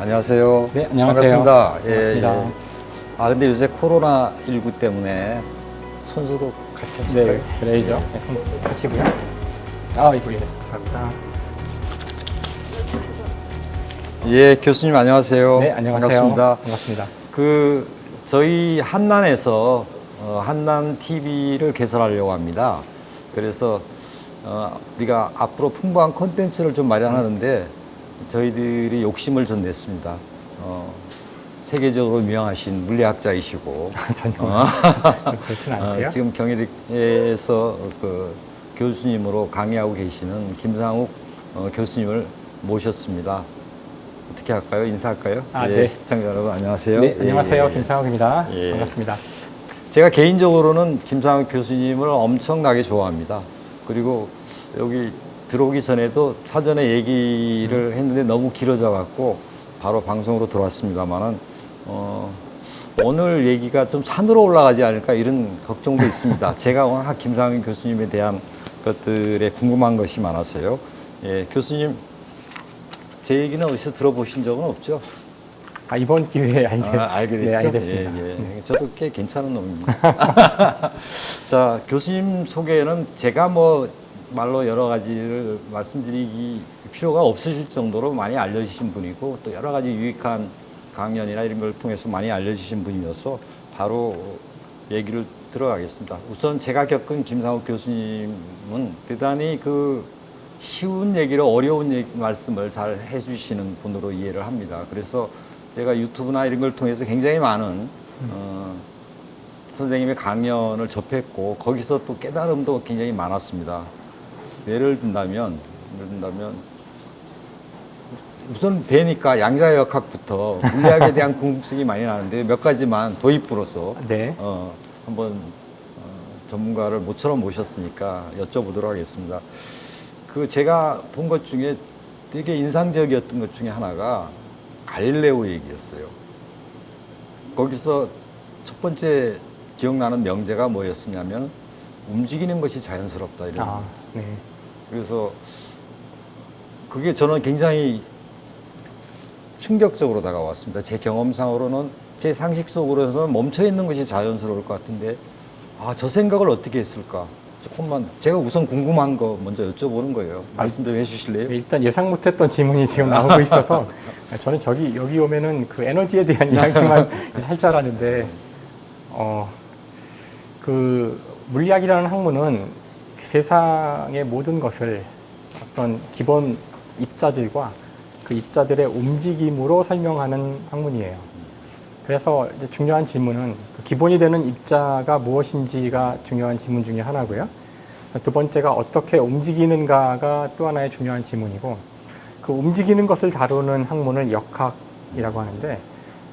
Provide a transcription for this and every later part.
안녕하세요. 네, 안녕하세요. 반갑습니다. 반갑습니다. 예. 아, 근데 요새 코로나19 때문에 손소독 같이 하실까요? 네, 그래야죠. 네, 손 하시고요. 아, 이거 예, 감사합니다. 예, 교수님 안녕하세요. 네, 안녕하세요. 반갑습니다. 반갑습니다. 저희 한난에서 한난 TV를 개설하려고 합니다. 그래서 우리가 앞으로 풍부한 콘텐츠를 좀 마련하는데 저희들이 욕심을 좀 냈습니다. 세계적으로 유명하신 물리학자이시고 전혀 그렇진 않고요. 지금 경희대에서 교수님으로 강의하고 계시는 김상욱 교수님을 모셨습니다. 어떻게 할까요? 인사할까요? 아, 예, 네. 시청자 여러분 안녕하세요. 네, 안녕하세요. 예. 김상욱입니다. 예. 반갑습니다. 제가 개인적으로는 김상욱 교수님을 엄청나게 좋아합니다. 그리고 여기 들어오기 전에도 사전에 얘기를 했는데 너무 길어져 갖고 바로 방송으로 들어왔습니다만은 오늘 얘기가 좀 산으로 올라가지 않을까 이런 걱정도 있습니다. 제가 워낙 김상욱 교수님에 대한 것들에 궁금한 것이 많아서요. 예, 교수님 제 얘기는 어디서 들어보신 적은 없죠? 아, 이번 기회에 알게 됐죠? 네, 알게 됐습니다. 예, 예. 저도 꽤 괜찮은 놈입니다. 자, 교수님 소개는 제가 말로 여러 가지를 말씀드리기 필요가 없으실 정도로 많이 알려주신 분이고 또 여러 가지 유익한 강연이나 이런 걸 통해서 많이 알려주신 분이어서 바로 얘기를 들어가겠습니다. 우선 제가 겪은 김상욱 교수님은 대단히 쉬운 얘기를 어려운 말씀을 잘 해주시는 분으로 이해를 합니다. 그래서 제가 유튜브나 이런 걸 통해서 굉장히 많은 선생님의 강연을 접했고 거기서 또 깨달음도 굉장히 많았습니다. 예를 든다면 우선 배니까 양자역학부터 물리학에 대한 궁금증이 많이 나는데 몇 가지만 도입부로서 네. 한번 전문가를 모처럼 모셨으니까 여쭤보도록 하겠습니다. 제가 본 것 중에 되게 인상적이었던 것 중에 하나가 갈릴레오 얘기였어요. 거기서 첫 번째 기억나는 명제가 뭐였었냐면 움직이는 것이 자연스럽다 이런. 아, 네. 그래서 그게 저는 굉장히 충격적으로 다가왔습니다. 제 경험상으로는 제 상식 속으로는 멈춰 있는 것이 자연스러울 것 같은데 저 생각을 어떻게 했을까? 조금만 제가 우선 궁금한 거 먼저 여쭤보는 거예요. 말씀 좀 해주실래요? 네, 일단 예상 못했던 질문이 지금 나오고 있어서 저는 여기 오면은 그 에너지에 대한 이야기만 할 줄 알았는데 물리학이라는 학문은 세상의 모든 것을 어떤 기본 입자들과 그 입자들의 움직임으로 설명하는 학문이에요. 그래서 이제 중요한 질문은 기본이 되는 입자가 무엇인지가 중요한 질문 중에 하나고요. 두 번째가 어떻게 움직이는가가 또 하나의 중요한 질문이고, 그 움직이는 것을 다루는 학문을 역학이라고 하는데,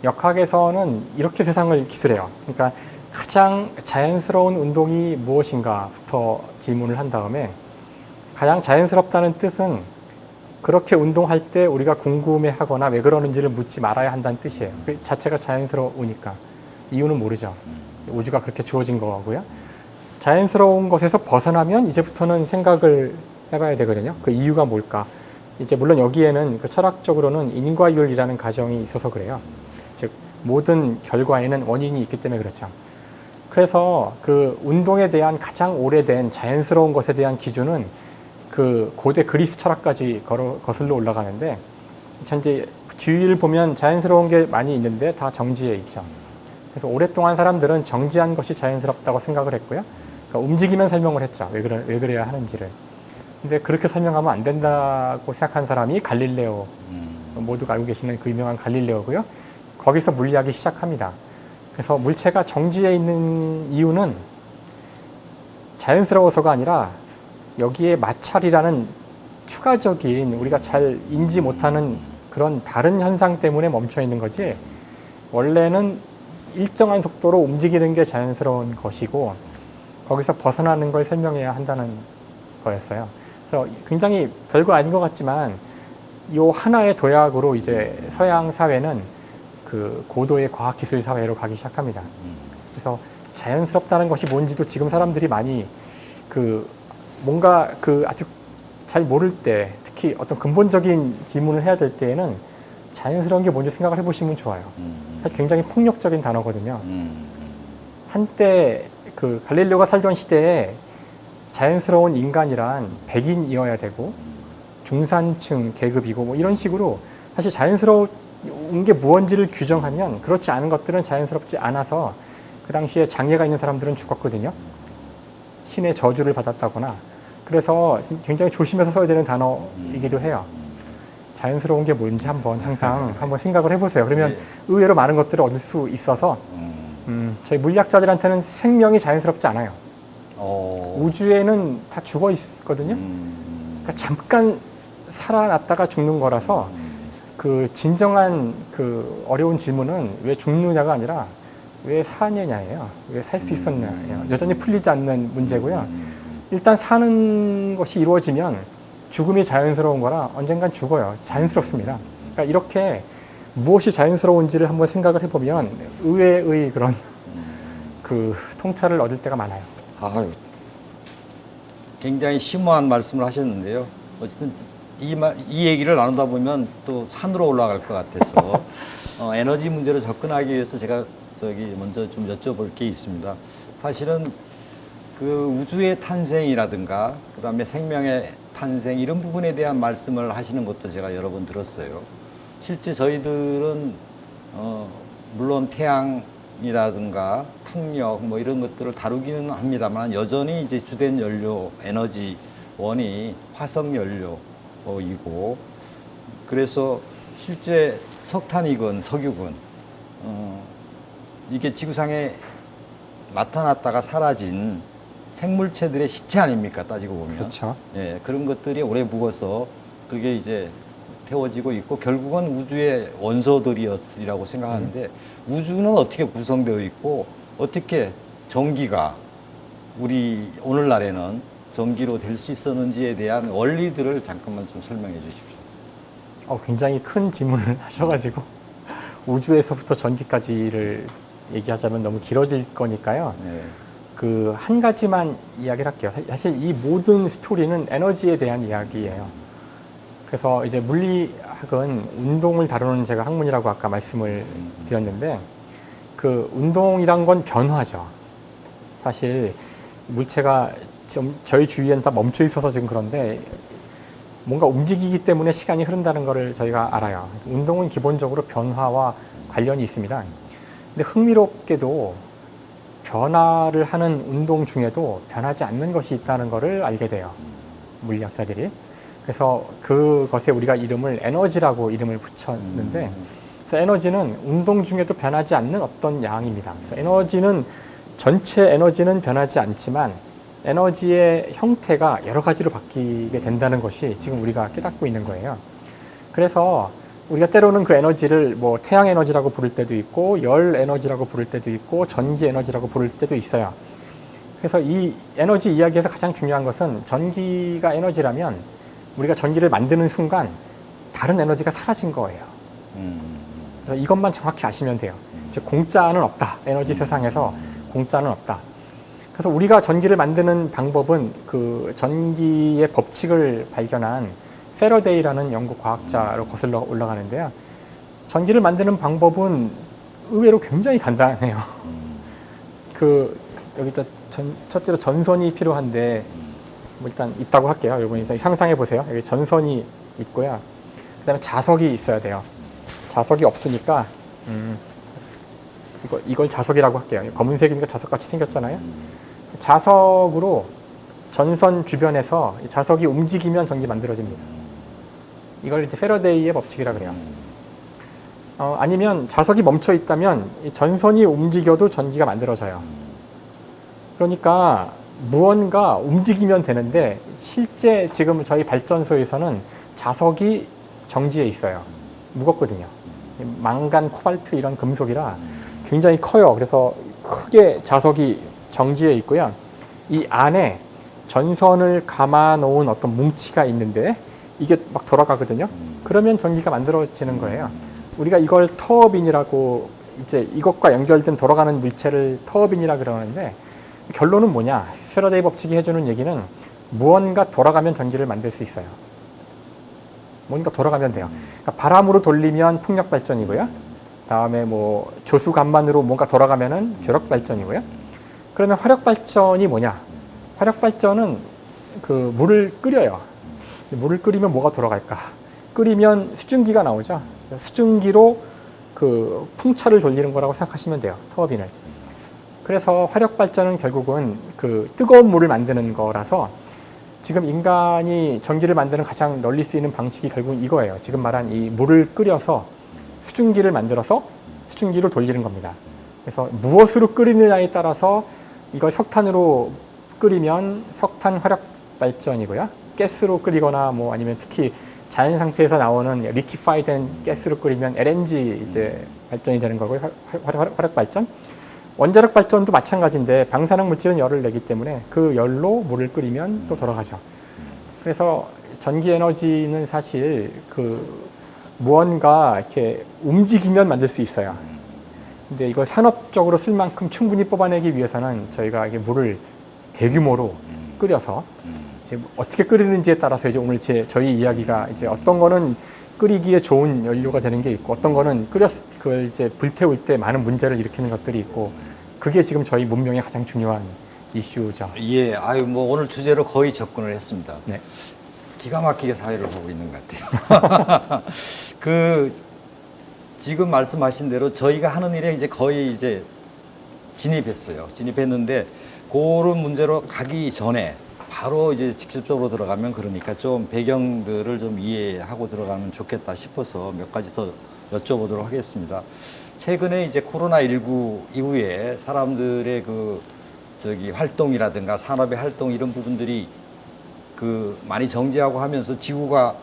역학에서는 이렇게 세상을 기술해요. 그러니까 가장 자연스러운 운동이 무엇인가부터 질문을 한 다음에, 가장 자연스럽다는 뜻은 그렇게 운동할 때 우리가 궁금해하거나 왜 그러는지를 묻지 말아야 한다는 뜻이에요. 그 자체가 자연스러우니까. 이유는 모르죠. 우주가 그렇게 주어진 거고요. 자연스러운 것에서 벗어나면 이제부터는 생각을 해봐야 되거든요. 그 이유가 뭘까? 이제 물론 여기에는 철학적으로는 인과율이라는 가정이 있어서 그래요. 즉 모든 결과에는 원인이 있기 때문에 그렇죠. 그래서 그 운동에 대한 가장 오래된 자연스러운 것에 대한 기준은 그 고대 그리스 철학까지 거슬러 올라가는데, 현재 주위를 보면 자연스러운 게 많이 있는데 다 정지해 있죠. 그래서 오랫동안 사람들은 정지한 것이 자연스럽다고 생각을 했고요. 그러니까 움직이면 설명을 했죠. 왜 그래야 하는지를. 근데 그렇게 설명하면 안 된다고 생각한 사람이 갈릴레오, 모두가 알고 계시는 그 유명한 갈릴레오고요. 거기서 물리학이 시작합니다. 그래서 물체가 정지해 있는 이유는 자연스러워서가 아니라 여기에 마찰이라는 추가적인 우리가 잘 인지 못하는 그런 다른 현상 때문에 멈춰 있는 거지, 원래는 일정한 속도로 움직이는 게 자연스러운 것이고 거기서 벗어나는 걸 설명해야 한다는 거였어요. 그래서 굉장히 별거 아닌 것 같지만 이 하나의 도약으로 이제 서양 사회는 그 고도의 과학기술 사회로 가기 시작합니다. 그래서 자연스럽다는 것이 뭔지도 지금 사람들이 많이 뭔가 아주 잘 모를 때, 특히 어떤 근본적인 질문을 해야 될 때에는 자연스러운 게 뭔지 생각을 해보시면 좋아요. 사실 굉장히 폭력적인 단어거든요. 한때 그 갈릴레오가 살던 시대에 자연스러운 인간이란 백인이어야 되고 중산층 계급이고 뭐 이런 식으로 사실 자연스러운 게 무언지를 규정하면 그렇지 않은 것들은 자연스럽지 않아서 그 당시에 장애가 있는 사람들은 죽었거든요. 신의 저주를 받았다거나. 그래서 굉장히 조심해서 써야 되는 단어이기도 해요. 자연스러운 게 뭔지 항상 한번 생각을 해보세요. 그러면 네. 의외로 많은 것들을 얻을 수 있어서 저희 물리학자들한테는 생명이 자연스럽지 않아요. 우주에는 다 죽어 있거든요. 그러니까 잠깐 살아났다가 죽는 거라서 그 진정한 그 어려운 질문은 왜 죽느냐가 아니라 왜 사느냐예요. 왜 살 수 있었냐예요. 여전히 풀리지 않는 문제고요. 일단 사는 것이 이루어지면 죽음이 자연스러운 거라 언젠간 죽어요. 자연스럽습니다. 그러니까 이렇게 무엇이 자연스러운지를 한번 생각을 해보면 의외의 그런 그 통찰을 얻을 때가 많아요. 아유, 굉장히 심오한 말씀을 하셨는데요. 어쨌든 이 얘기를 나누다 보면 또 산으로 올라갈 것 같아서 에너지 문제로 접근하기 위해서 제가 먼저 좀 여쭤볼 게 있습니다. 사실은 그 우주의 탄생이라든가 그다음에 생명의 탄생 이런 부분에 대한 말씀을 하시는 것도 제가 여러 번 들었어요. 실제 저희들은 물론 태양이라든가 풍력 뭐 이런 것들을 다루기는 합니다만 여전히 이제 주된 연료 에너지원이 화석 연료이고 그래서 실제 석탄이건 석유건 이게 지구상에 나타났다가 사라진 생물체들의 시체 아닙니까? 따지고 보면. 그렇죠. 예, 그런 것들이 오래 묵어서 그게 이제 태워지고 있고 결국은 우주의 원소들이었으리라고 생각하는데 우주는 어떻게 구성되어 있고 어떻게 전기가 우리 오늘날에는 전기로 될 수 있었는지에 대한 원리들을 잠깐만 좀 설명해 주십시오. 굉장히 큰 질문을 하셔가지고 우주에서부터 전기까지를 얘기하자면 너무 길어질 거니까요. 네. 그 한 가지만 이야기를 할게요. 사실 이 모든 스토리는 에너지에 대한 이야기예요. 그래서 이제 물리학은 운동을 다루는 제가 학문이라고 아까 말씀을 드렸는데 그 운동이란 건 변화죠. 사실 물체가 좀 저희 주위에는 다 멈춰 있어서 지금 그런데 뭔가 움직이기 때문에 시간이 흐른다는 것을 저희가 알아요. 운동은 기본적으로 변화와 관련이 있습니다. 근데 흥미롭게도 변화를 하는 운동 중에도 변하지 않는 것이 있다는 것을 알게 돼요. 물리학자들이. 그래서 그것에 우리가 이름을 에너지라고 이름을 붙였는데 그래서 에너지는 운동 중에도 변하지 않는 어떤 양입니다. 그래서 에너지는 전체 에너지는 변하지 않지만 에너지의 형태가 여러 가지로 바뀌게 된다는 것이 지금 우리가 깨닫고 있는 거예요. 그래서 우리가 때로는 그 에너지를 뭐 태양 에너지라고 부를 때도 있고 열 에너지라고 부를 때도 있고 전기 에너지라고 부를 때도 있어요. 그래서 이 에너지 이야기에서 가장 중요한 것은 전기가 에너지라면 우리가 전기를 만드는 순간 다른 에너지가 사라진 거예요. 그래서 이것만 정확히 아시면 돼요. 즉 공짜는 없다. 에너지 세상에서 공짜는 없다. 그래서 우리가 전기를 만드는 방법은 그 전기의 법칙을 발견한 패러데이라는 영국 과학자로 거슬러 올라가는데요. 전기를 만드는 방법은 의외로 굉장히 간단해요. 여기다 첫째로 전선이 필요한데 뭐 일단 있다고 할게요. 여러분이 상상해 보세요. 여기 전선이 있고요. 그다음에 자석이 있어야 돼요. 자석이 없으니까 이걸 자석이라고 할게요. 검은색이니까 자석같이 생겼잖아요. 자석으로 전선 주변에서 자석이 움직이면 전기 만들어집니다. 이걸 이제 패러데이의 법칙이라 그래요. 아니면 자석이 멈춰 있다면 이 전선이 움직여도 전기가 만들어져요. 그러니까 무언가 움직이면 되는데 실제 지금 저희 발전소에서는 자석이 정지해 있어요. 무겁거든요. 망간, 코발트 이런 금속이라 굉장히 커요. 그래서 크게 자석이 정지해 있고요. 이 안에 전선을 감아 놓은 어떤 뭉치가 있는데 이게 막 돌아가거든요. 그러면 전기가 만들어지는 거예요. 우리가 이걸 터빈이라고 이제 이것과 연결된 돌아가는 물체를 터빈이라 그러는데 결론은 뭐냐? 패러데이 법칙이 해주는 얘기는 무언가 돌아가면 전기를 만들 수 있어요. 뭔가 돌아가면 돼요. 그러니까 바람으로 돌리면 풍력 발전이고요. 다음에 뭐 조수 간만으로 뭔가 돌아가면은 괴력 발전이고요. 그러면 화력 발전이 뭐냐? 화력 발전은 그 물을 끓여요. 물을 끓이면 뭐가 돌아갈까? 끓이면 수증기가 나오죠. 수증기로 그 풍차를 돌리는 거라고 생각하시면 돼요. 터빈을. 그래서 화력 발전은 결국은 그 뜨거운 물을 만드는 거라서 지금 인간이 전기를 만드는 가장 널리 쓰이는 방식이 결국은 이거예요. 지금 말한 이 물을 끓여서 수증기를 만들어서 수증기를 돌리는 겁니다. 그래서 무엇으로 끓이느냐에 따라서 이걸 석탄으로 끓이면 석탄 화력 발전이고요. 가스로 끓이거나 뭐 아니면 특히 자연 상태에서 나오는 리퀴파이된 가스로 끓이면 LNG 이제 발전이 되는 거고요. 화력 발전. 원자력 발전도 마찬가지인데 방사능 물질은 열을 내기 때문에 그 열로 물을 끓이면 또 돌아가죠. 그래서 전기 에너지는 사실 그 무언가 이렇게 움직이면 만들 수 있어요. 근데 이걸 산업적으로 쓸 만큼 충분히 뽑아내기 위해서는 저희가 이게 물을 대규모로 끓여서 이제 어떻게 끓이는지에 따라서 이제 오늘 저희 이야기가 이제 어떤 거는 끓이기에 좋은 연료가 되는 게 있고 어떤 거는 그걸 이제 불태울 때 많은 문제를 일으키는 것들이 있고 그게 지금 저희 문명의 가장 중요한 이슈죠. 예, 아유 뭐 오늘 주제로 거의 접근을 했습니다. 네. 기가 막히게 사회를 보고 있는 것 같아요. 그 지금 말씀하신 대로 저희가 하는 일에 이제 거의 이제 진입했어요. 진입했는데 그런 문제로 가기 전에 바로 이제 직접적으로 들어가면 그러니까 좀 배경들을 좀 이해하고 들어가면 좋겠다 싶어서 몇 가지 더 여쭤보도록 하겠습니다. 최근에 이제 코로나19 이후에 사람들의 그 활동이라든가 산업의 활동 이런 부분들이 그 많이 정지하고 하면서 지구가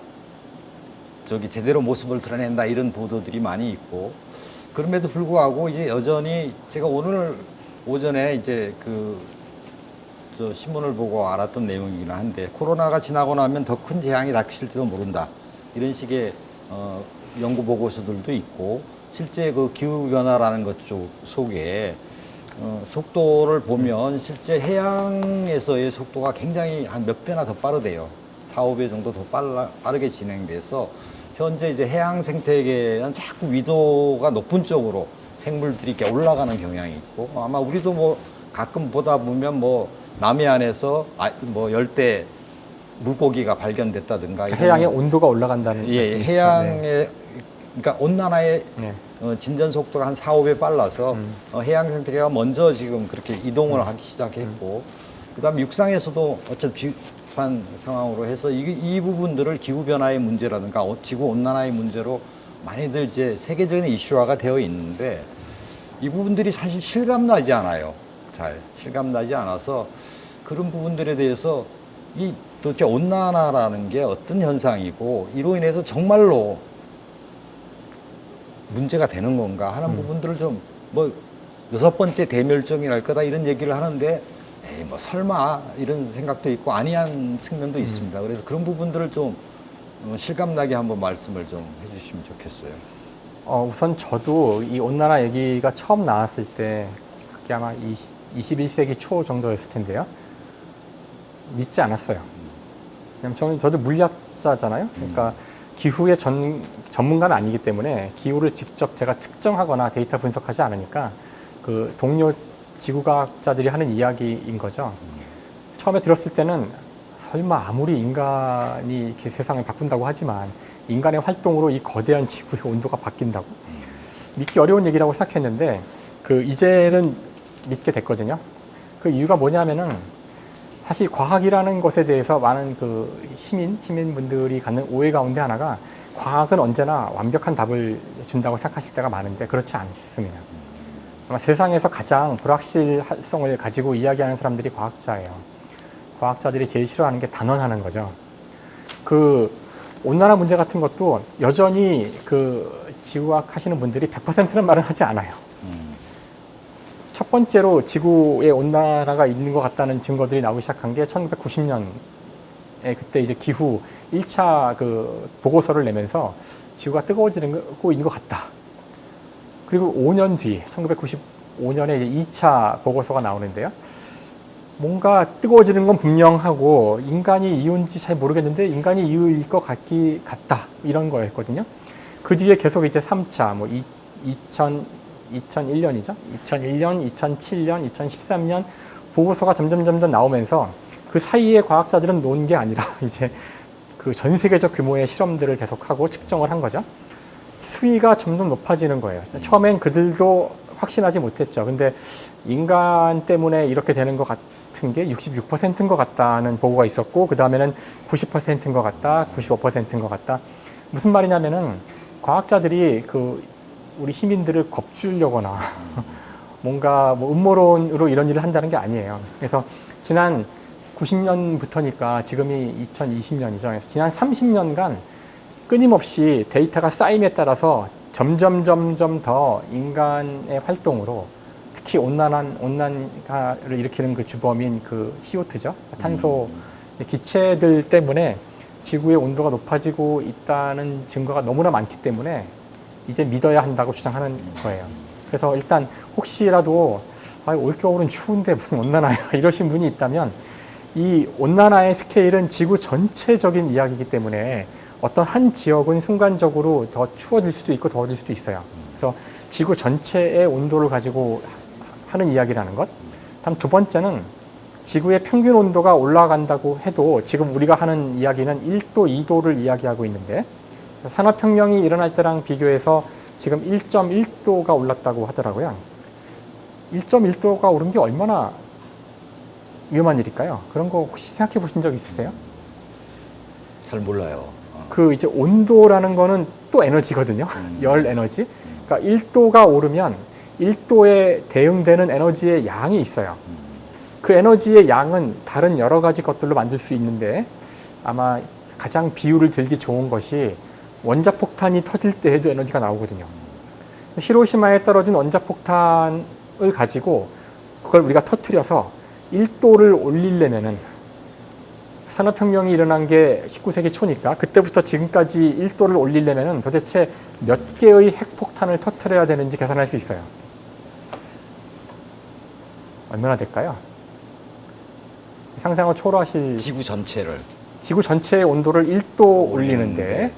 제대로 모습을 드러낸다 이런 보도들이 많이 있고 그럼에도 불구하고 이제 여전히 제가 오늘 오전에 이제 저 신문을 보고 알았던 내용이긴 한데 코로나가 지나고 나면 더 큰 재앙이 닥칠지도 모른다 이런 식의 연구 보고서들도 있고 실제 그 기후 변화라는 것 속에 속도를 보면 실제 해양에서의 속도가 굉장히 한 몇 배나 더 빠르대요. 4, 5배 정도 더 빠르게 진행돼서 현재 이제 해양 생태계는 자꾸 위도가 높은 쪽으로 생물들이 이렇게 올라가는 경향이 있고 아마 우리도 뭐 가끔 보다 보면 뭐 남해안에서 뭐 열대 물고기가 발견됐다든가 해양의 온도가 올라간다는 예, 말씀이시죠? 해양의 네. 그러니까 온난화의 네. 진전 속도가 한 4, 5배 빨라서 해양 생태계가 먼저 지금 그렇게 이동을 하기 시작했고 그다음에 육상에서도 어차피 비슷한 상황으로 해서 이 부분들을 기후 변화의 문제라든가 지구 온난화의 문제로 많이들 이제 세계적인 이슈화가 되어 있는데 이 부분들이 사실 실감나지 않아요. 잘 실감나지 않아서 그런 부분들에 대해서 도대체 온난화라는 게 어떤 현상이고 이로 인해서 정말로 문제가 되는 건가 하는 부분들을 좀 뭐 6번째 대멸종이 날 거다 이런 얘기를 하는데 에이 뭐 설마 이런 생각도 있고 아니한 측면도 있습니다. 그래서 그런 부분들을 좀 실감나게 한번 말씀을 좀 해주시면 좋겠어요. 우선 저도 이 온난화 얘기가 처음 나왔을 때 그게 아마 21세기 초 정도였을 텐데요. 믿지 않았어요. 왜냐면 저도 물리학자잖아요. 그러니까 기후의 전문가는 아니기 때문에 기후를 직접 제가 측정하거나 데이터 분석하지 않으니까 그 동료 지구과학자들이 하는 이야기인 거죠. 처음에 들었을 때는 설마 아무리 인간이 이렇게 세상을 바꾼다고 하지만 인간의 활동으로 이 거대한 지구의 온도가 바뀐다고 믿기 어려운 얘기라고 생각했는데 이제는 믿게 됐거든요. 그 이유가 뭐냐면은 사실 과학이라는 것에 대해서 많은 시민분들이 갖는 오해 가운데 하나가 과학은 언제나 완벽한 답을 준다고 생각하실 때가 많은데 그렇지 않습니다. 아마 세상에서 가장 불확실성을 가지고 이야기하는 사람들이 과학자예요. 과학자들이 제일 싫어하는 게 단언하는 거죠. 온난화 문제 같은 것도 여전히 지구과학 하시는 분들이 100%는 말은 하지 않아요. 첫 번째로 지구의 온난화가 있는 것 같다는 증거들이 나오기 시작한 게 1990년에 그때 이제 기후 1차 보고서를 내면서 지구가 뜨거워지고 있는 것 같다. 그리고 5년 뒤 1995년에 이제 2차 보고서가 나오는데요. 뭔가 뜨거워지는 건 분명하고 인간이 이유인지 잘 모르겠는데 인간이 이유일 것 같다 이런 거였거든요. 그 뒤에 계속 이제 3차 뭐 2001년이죠. 2001년, 2007년, 2013년 보고서가 점점 나오면서 그 사이에 과학자들은 논 게 아니라 이제 그 전 세계적 규모의 실험들을 계속하고 측정을 한 거죠. 수위가 점점 높아지는 거예요. 처음엔 그들도 확신하지 못했죠. 근데 인간 때문에 이렇게 되는 것 같은 게 66%인 것 같다는 보고가 있었고, 그 다음에는 90%인 것 같다, 95%인 것 같다. 무슨 말이냐면은 과학자들이 그 우리 시민들을 겁주려거나 뭔가 뭐 음모론으로 이런 일을 한다는 게 아니에요. 그래서 지난 90년부터니까 지금이 2020년이죠. 그래서 지난 30년간 끊임없이 데이터가 쌓임에 따라서 점점 더 인간의 활동으로, 특히 온난화를 일으키는 그 주범인 그 CO2죠. 탄소 기체들 때문에 지구의 온도가 높아지고 있다는 증거가 너무나 많기 때문에 이제 믿어야 한다고 주장하는 거예요. 그래서 일단 혹시라도 올겨울은 추운데 무슨 온난화야 이러신 분이 있다면, 이 온난화의 스케일은 지구 전체적인 이야기이기 때문에 어떤 한 지역은 순간적으로 더 추워질 수도 있고 더워질 수도 있어요. 그래서 지구 전체의 온도를 가지고 하는 이야기라는 것. 다음 두 번째는 지구의 평균 온도가 올라간다고 해도 지금 우리가 하는 이야기는 1도, 2도를 이야기하고 있는데, 산업혁명이 일어날 때랑 비교해서 지금 1.1도가 올랐다고 하더라고요. 1.1도가 오른 게 얼마나 위험한 일일까요? 그런 거 혹시 생각해 보신 적 있으세요? 잘 몰라요. 그 이제 온도라는 거는 또 에너지거든요. 열 에너지. 그러니까 1도가 오르면 1도에 대응되는 에너지의 양이 있어요. 그 에너지의 양은 다른 여러 가지 것들로 만들 수 있는데, 아마 가장 비율을 들기 좋은 것이 원자폭탄이 터질 때에도 에너지가 나오거든요. 히로시마에 떨어진 원자폭탄을 가지고 그걸 우리가 터뜨려서 1도를 올리려면은, 산업혁명이 일어난 게 19세기 초니까 그때부터 지금까지 1도를 올리려면은 도대체 몇 개의 핵폭탄을 터뜨려야 되는지 계산할 수 있어요. 얼마나 될까요? 상상을 초월하실. 지구 전체를. 지구 전체의 온도를 1도 올리는데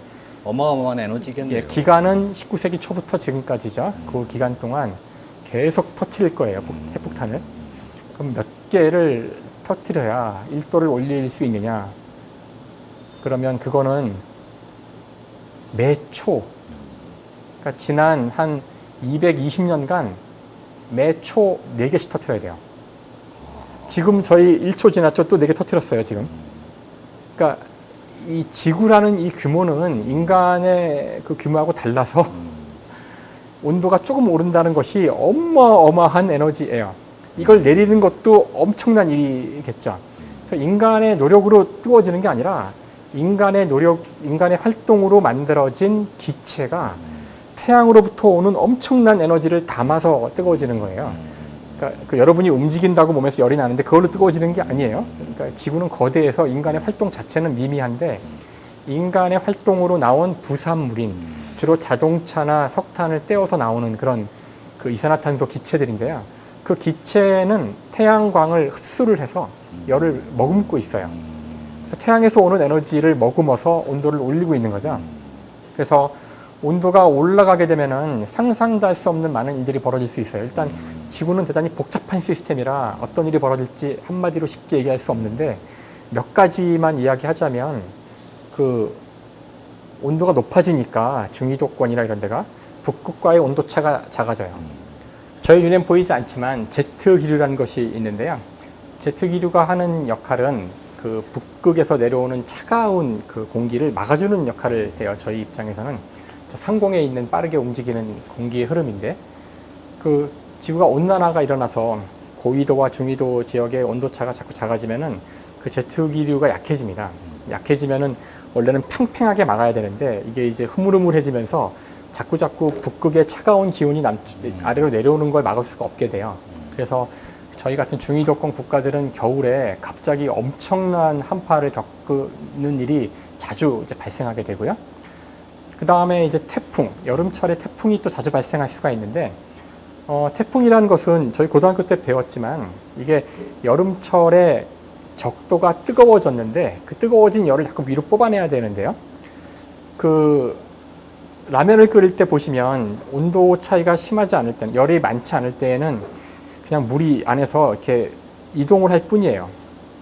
어마어마한 에너지겠네요. 예, 기간은 19세기 초부터 지금까지죠. 그 기간 동안 계속 터뜨릴 거예요, 핵폭탄을. 그럼 몇 개를 터뜨려야 1도를 올릴 수 있느냐? 그러면 그거는 매초, 그러니까 지난 한 220년간 매초 4개씩 터뜨려야 돼요. 지금 저희 1초 지났죠? 또 4개 터뜨렸어요, 지금. 그러니까 이 지구라는 이 규모는 인간의 그 규모하고 달라서 온도가 조금 오른다는 것이 어마어마한 에너지예요. 이걸 내리는 것도 엄청난 일이겠죠. 그래서 인간의 노력으로 뜨거워지는 게 아니라 인간의 활동으로 만들어진 기체가 태양으로부터 오는 엄청난 에너지를 담아서 뜨거워지는 거예요. 그러니까 그 여러분이 움직인다고 몸에서 열이 나는데 그걸로 뜨거워지는 게 아니에요. 그러니까 지구는 거대해서 인간의 활동 자체는 미미한데, 인간의 활동으로 나온 부산물인 주로 자동차나 석탄을 떼어서 나오는 그런 그 이산화탄소 기체들인데요. 그 기체는 태양광을 흡수를 해서 열을 머금고 있어요. 그래서 태양에서 오는 에너지를 머금어서 온도를 올리고 있는 거죠. 그래서 온도가 올라가게 되면은 상상도 할 수 없는 많은 일들이 벌어질 수 있어요. 일단 지구는 대단히 복잡한 시스템이라 어떤 일이 벌어질지 한마디로 쉽게 얘기할 수 없는데, 몇 가지만 이야기하자면, 그 온도가 높아지니까 중위도권이나 이런 데가 북극과의 온도차가 작아져요. 저희 눈엔 보이지 않지만 제트 기류라는 것이 있는데요. 제트 기류가 하는 역할은 그 북극에서 내려오는 차가운 그 공기를 막아주는 역할을 해요. 저희 입장에서는 저 상공에 있는 빠르게 움직이는 공기의 흐름인데, 그 지구가 온난화가 일어나서 고위도와 중위도 지역의 온도차가 자꾸 작아지면은 그 제트 기류가 약해집니다. 약해지면은 원래는 팽팽하게 막아야 되는데 이게 이제 흐물흐물해지면서 자꾸 북극의 차가운 기온이 아래로 내려오는 걸 막을 수가 없게 돼요. 그래서 저희 같은 중위도권 국가들은 겨울에 갑자기 엄청난 한파를 겪는 일이 자주 이제 발생하게 되고요. 그 다음에 이제 태풍, 여름철에 태풍이 또 자주 발생할 수가 있는데, 태풍이라는 것은 저희 고등학교 때 배웠지만 이게 여름철에 적도가 뜨거워졌는데 그 뜨거워진 열을 자꾸 위로 뽑아내야 되는데요. 그 라면을 끓일 때 보시면 온도 차이가 심하지 않을 때는, 열이 많지 않을 때에는 그냥 물이 안에서 이렇게 이동을 할 뿐이에요.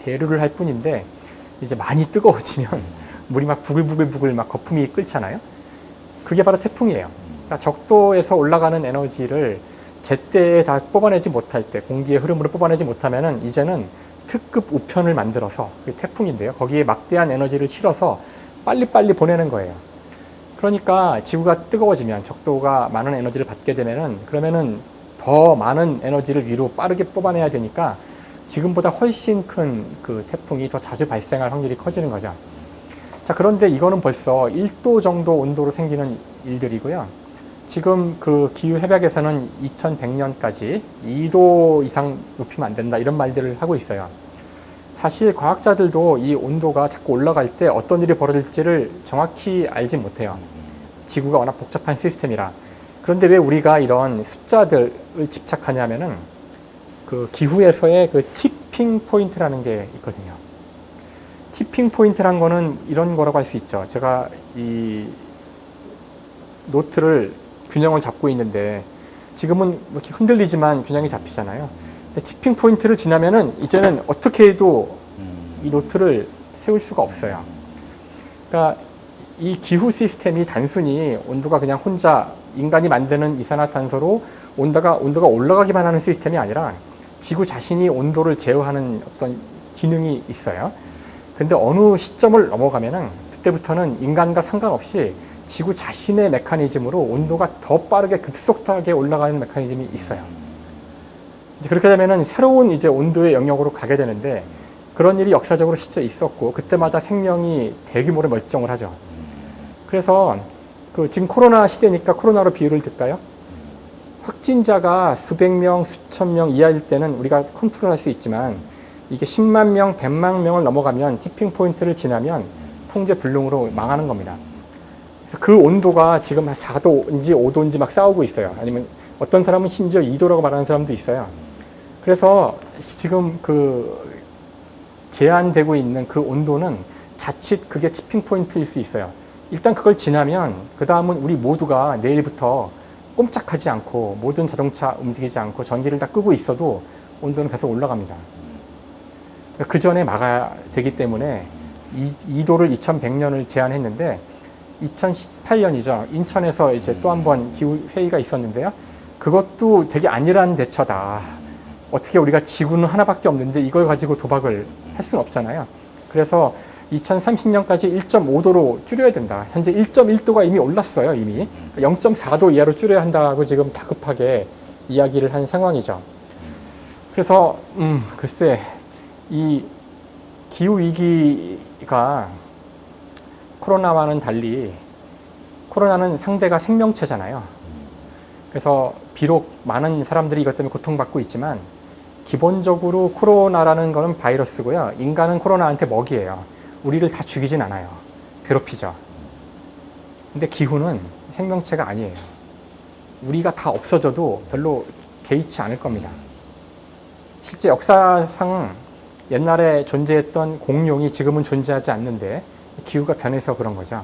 대류를 할 뿐인데 이제 많이 뜨거워지면 물이 막 부글부글 막 거품이 끓잖아요. 그게 바로 태풍이에요. 그러니까 적도에서 올라가는 에너지를 제때에 다 뽑아내지 못할 때, 공기의 흐름으로 뽑아내지 못하면은 이제는 특급 우편을 만들어서, 그게 태풍인데요. 거기에 막대한 에너지를 실어서 빨리빨리 보내는 거예요. 그러니까 지구가 뜨거워지면, 적도가 많은 에너지를 받게 되면은, 그러면은 더 많은 에너지를 위로 빠르게 뽑아내야 되니까 지금보다 훨씬 큰 그 태풍이 더 자주 발생할 확률이 커지는 거죠. 자, 그런데 이거는 벌써 1도 정도 온도로 생기는 일들이고요. 지금 그 기후 협약에서는 2100년까지 2도 이상 높이면 안 된다, 이런 말들을 하고 있어요. 사실 과학자들도 이 온도가 자꾸 올라갈 때 어떤 일이 벌어질지를 정확히 알지 못해요. 지구가 워낙 복잡한 시스템이라. 그런데 왜 우리가 이런 숫자들을 집착하냐면은 그 기후에서의 그 티핑 포인트라는 게 있거든요. 티핑 포인트란 거는 이런 거라고 할 수 있죠. 제가 이 노트를 균형을 잡고 있는데 지금은 이렇게 흔들리지만 균형이 잡히잖아요. 근데 티핑 포인트를 지나면은 이제는 어떻게 해도 이 노트를 세울 수가 없어요. 그러니까 이 기후 시스템이 단순히 온도가 그냥 혼자 인간이 만드는 이산화탄소로 온도가 올라가기만 하는 시스템이 아니라 지구 자신이 온도를 제어하는 어떤 기능이 있어요. 근데 어느 시점을 넘어가면은 그때부터는 인간과 상관없이 지구 자신의 메커니즘으로 온도가 더 빠르게 급속하게 올라가는 메커니즘이 있어요. 이제 그렇게 되면은 새로운 이제 온도의 영역으로 가게 되는데, 그런 일이 역사적으로 실제 있었고 그때마다 생명이 대규모로 멸종을 하죠. 그래서 그 지금 코로나 시대니까 코로나로 비유를 들까요? 확진자가 수백 명, 수천 명 이하일 때는 우리가 컨트롤할 수 있지만 이게 10만 명, 100만 명을 넘어가면 티핑 포인트를 지나면 통제 불능으로 망하는 겁니다. 그 온도가 지금 한 4도인지 5도인지 막 싸우고 있어요. 아니면 어떤 사람은 심지어 2도라고 말하는 사람도 있어요. 그래서 지금 그 제한되고 있는 그 온도는 자칫 그게 티핑 포인트일 수 있어요. 일단 그걸 지나면 그 다음은 우리 모두가 내일부터 꼼짝하지 않고 모든 자동차 움직이지 않고 전기를 다 끄고 있어도 온도는 계속 올라갑니다. 그 전에 막아야 되기 때문에 2도를 2100년을 제한했는데 2018년이죠. 인천에서 이제 또 한 번 기후 회의가 있었는데요. 그것도 되게 안일한 대처다. 어떻게 우리가 지구는 하나밖에 없는데 이걸 가지고 도박을 할 수는 없잖아요. 그래서 2030년까지 1.5도로 줄여야 된다. 현재 1.1도가 이미 올랐어요. 이미 0.4도 이하로 줄여야 한다고 지금 다급하게 이야기를 한 상황이죠. 그래서 글쎄, 이 기후 위기가 코로나와는 달리, 코로나는 상대가 생명체잖아요. 그래서 비록 많은 사람들이 이것 때문에 고통받고 있지만 기본적으로 코로나라는 거는 바이러스고요. 인간은 코로나한테 먹이에요. 우리를 다 죽이진 않아요. 괴롭히죠. 근데 기후는 생명체가 아니에요. 우리가 다 없어져도 별로 개의치 않을 겁니다. 실제 역사상 옛날에 존재했던 공룡이 지금은 존재하지 않는데 기후가 변해서 그런 거죠.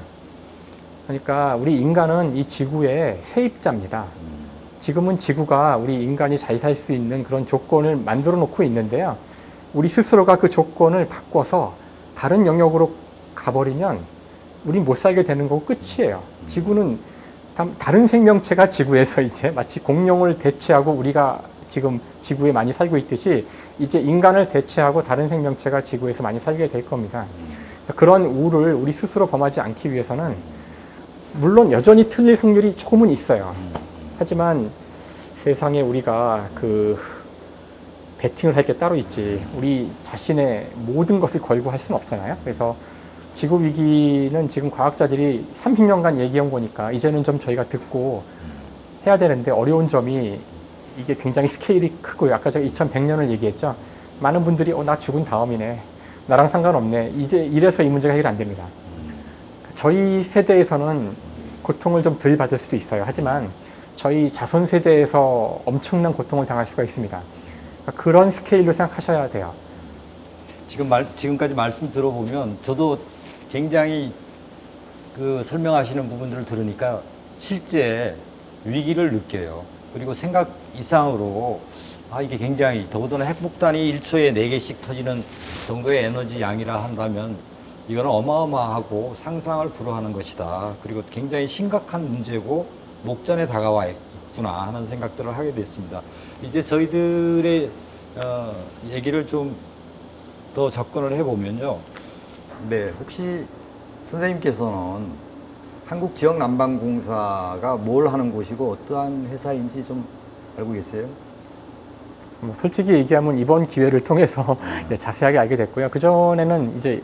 그러니까 우리 인간은 이 지구의 세입자입니다. 지금은 지구가 우리 인간이 잘 살 수 있는 그런 조건을 만들어 놓고 있는데요. 우리 스스로가 그 조건을 바꿔서 다른 영역으로 가버리면 우린 못 살게 되는 거고 끝이에요. 지구는 다른 생명체가 지구에서 이제 마치 공룡을 대체하고 우리가 지금 지구에 많이 살고 있듯이 이제 인간을 대체하고 다른 생명체가 지구에서 많이 살게 될 겁니다. 그런 우를 우리 스스로 범하지 않기 위해서는 물론 여전히 틀릴 확률이 조금은 있어요. 하지만 세상에 우리가 그 배팅을 할 게 따로 있지 우리 자신의 모든 것을 걸고 할 수는 없잖아요. 그래서 지구 위기는 지금 과학자들이 30년간 얘기한 거니까 이제는 좀 저희가 듣고 해야 되는데, 어려운 점이 이게 굉장히 스케일이 크고요. 아까 제가 2100년을 얘기했죠. 많은 분들이 나 죽은 다음이네, 나랑 상관없네, 이제 이래서 이 문제가 해결 안 됩니다. 저희 세대에서는 고통을 좀 덜 받을 수도 있어요. 하지만 저희 자손 세대에서 엄청난 고통을 당할 수가 있습니다. 그러니까 그런 스케일로 생각하셔야 돼요. 지금까지 말씀 들어보면 저도 굉장히 그 설명하시는 부분들을 들으니까 실제 위기를 느껴요. 그리고 생각 이상으로 이게 굉장히 더군다나 핵폭탄이 1초에 4개씩 터지는 정도의 에너지 양이라 한다면 이거는 어마어마하고 상상을 불허하는 것이다. 그리고 굉장히 심각한 문제고 목전에 다가와 있구나 하는 생각들을 하게 됐습니다. 이제 저희들의 얘기를 좀 더 접근을 해보면요. 네, 혹시 선생님께서는 한국지역난방공사가 뭘 하는 곳이고 어떠한 회사인지 좀 알고 계세요? 뭐 솔직히 얘기하면 이번 기회를 통해서 자세하게 알게 됐고요. 그전에는 이제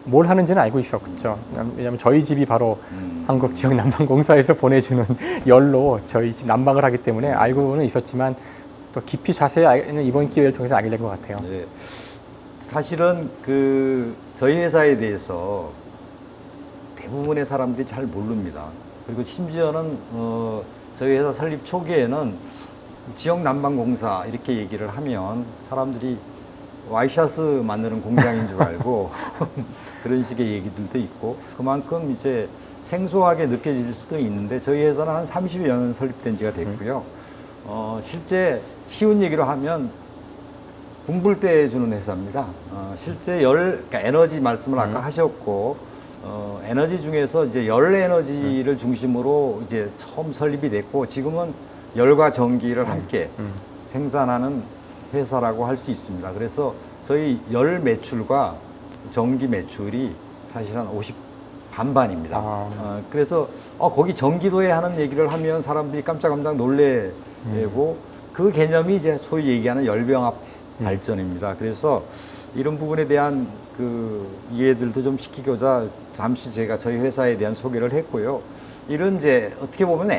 뭘 하는지는 알고 있었죠. 왜냐하면 저희 집이 바로 한국지역난방공사에서 보내주는 열로 저희 집 난방을 하기 때문에 알고는 있었지만 또 깊이 자세히 알기는 이번 기회를 통해서 알게 된 것 같아요. 네. 사실은 저희 회사에 대해서 대부분의 사람들이 잘 모릅니다. 그리고 심지어는 저희 회사 설립 초기에는 지역난방공사 이렇게 얘기를 하면 사람들이 와이셔츠 만드는 공장인 줄 알고 그런 식의 얘기들도 있고 그만큼 이제 생소하게 느껴질 수도 있는데 저희 회사는 한 30여 년 설립된 지가 됐고요. 실제 쉬운 얘기로 하면 분불대 해주는 회사입니다. 실제 그러니까 에너지 말씀을 아까 하셨고, 에너지 중에서 이제 열 에너지를 중심으로 이제 처음 설립이 됐고, 지금은 열과 전기를 함께 생산하는 회사라고 할 수 있습니다. 그래서 저희 열 매출과 전기 매출이 사실 한 50 반반입니다. 그래서 거기 전기도에 하는 얘기를 하면 사람들이 깜짝깜짝 놀래고 그 개념이 이제 소위 얘기하는 열병합 발전입니다. 그래서 이런 부분에 대한 그 이해들도 좀 시키고자 잠시 제가 저희 회사에 대한 소개를 했고요. 이런 이제 어떻게 보면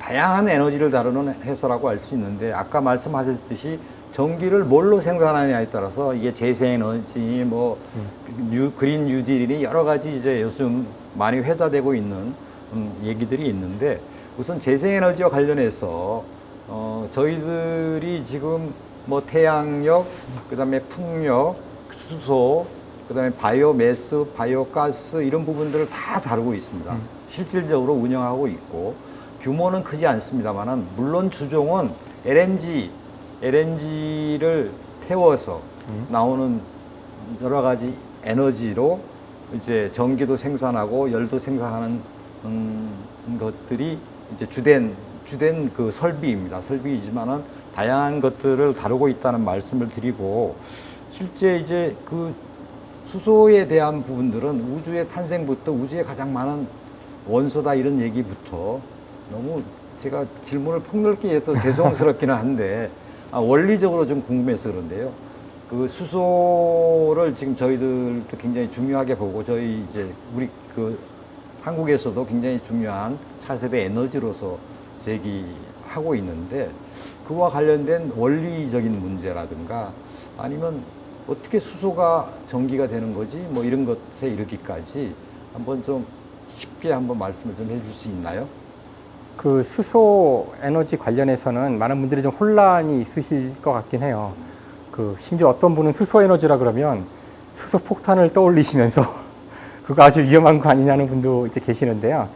다양한 에너지를 다루는 회사라고 알 수 있는데 아까 말씀하셨듯이 전기를 뭘로 생산하느냐에 따라서 이게 재생에너지, 그린 뉴딜이니 여러 가지 이제 요즘 많이 회자되고 있는 얘기들이 있는데 우선 재생에너지와 관련해서 저희들이 지금 태양력, 그다음에 풍력, 수소, 그다음에 바이오매스, 바이오가스 이런 부분들을 다 다루고 있습니다. 실질적으로 운영하고 있고 규모는 크지 않습니다만은 물론 주종은 LNG를 태워서 나오는 여러 가지 에너지로 이제 전기도 생산하고 열도 생산하는 것들이 이제 주된 그 설비입니다. 설비이지만은 다양한 것들을 다루고 있다는 말씀을 드리고 실제 이제 그 수소에 대한 부분들은 우주의 탄생부터 우주에 가장 많은 원소다 이런 얘기부터 너무 제가 질문을 폭넓게 해서 죄송스럽기는 한데 원리적으로 좀 궁금해서 그런데요. 그 수소를 지금 저희들도 굉장히 중요하게 보고 저희 이제 우리 한국에서도 굉장히 중요한 차세대 에너지로서 제기하고 있는데 그와 관련된 원리적인 문제라든가 아니면 어떻게 수소가 전기가 되는 거지 이런 것에 이르기까지 한번 좀 쉽게 한번 말씀을 좀 해줄 수 있나요? 그 수소 에너지 관련해서는 많은 분들이 좀 혼란이 있으실 것 같긴 해요. 심지어 어떤 분은 수소 에너지라 그러면 수소 폭탄을 떠올리시면서 그거 아주 위험한 거 아니냐는 분도 이제 계시는데요.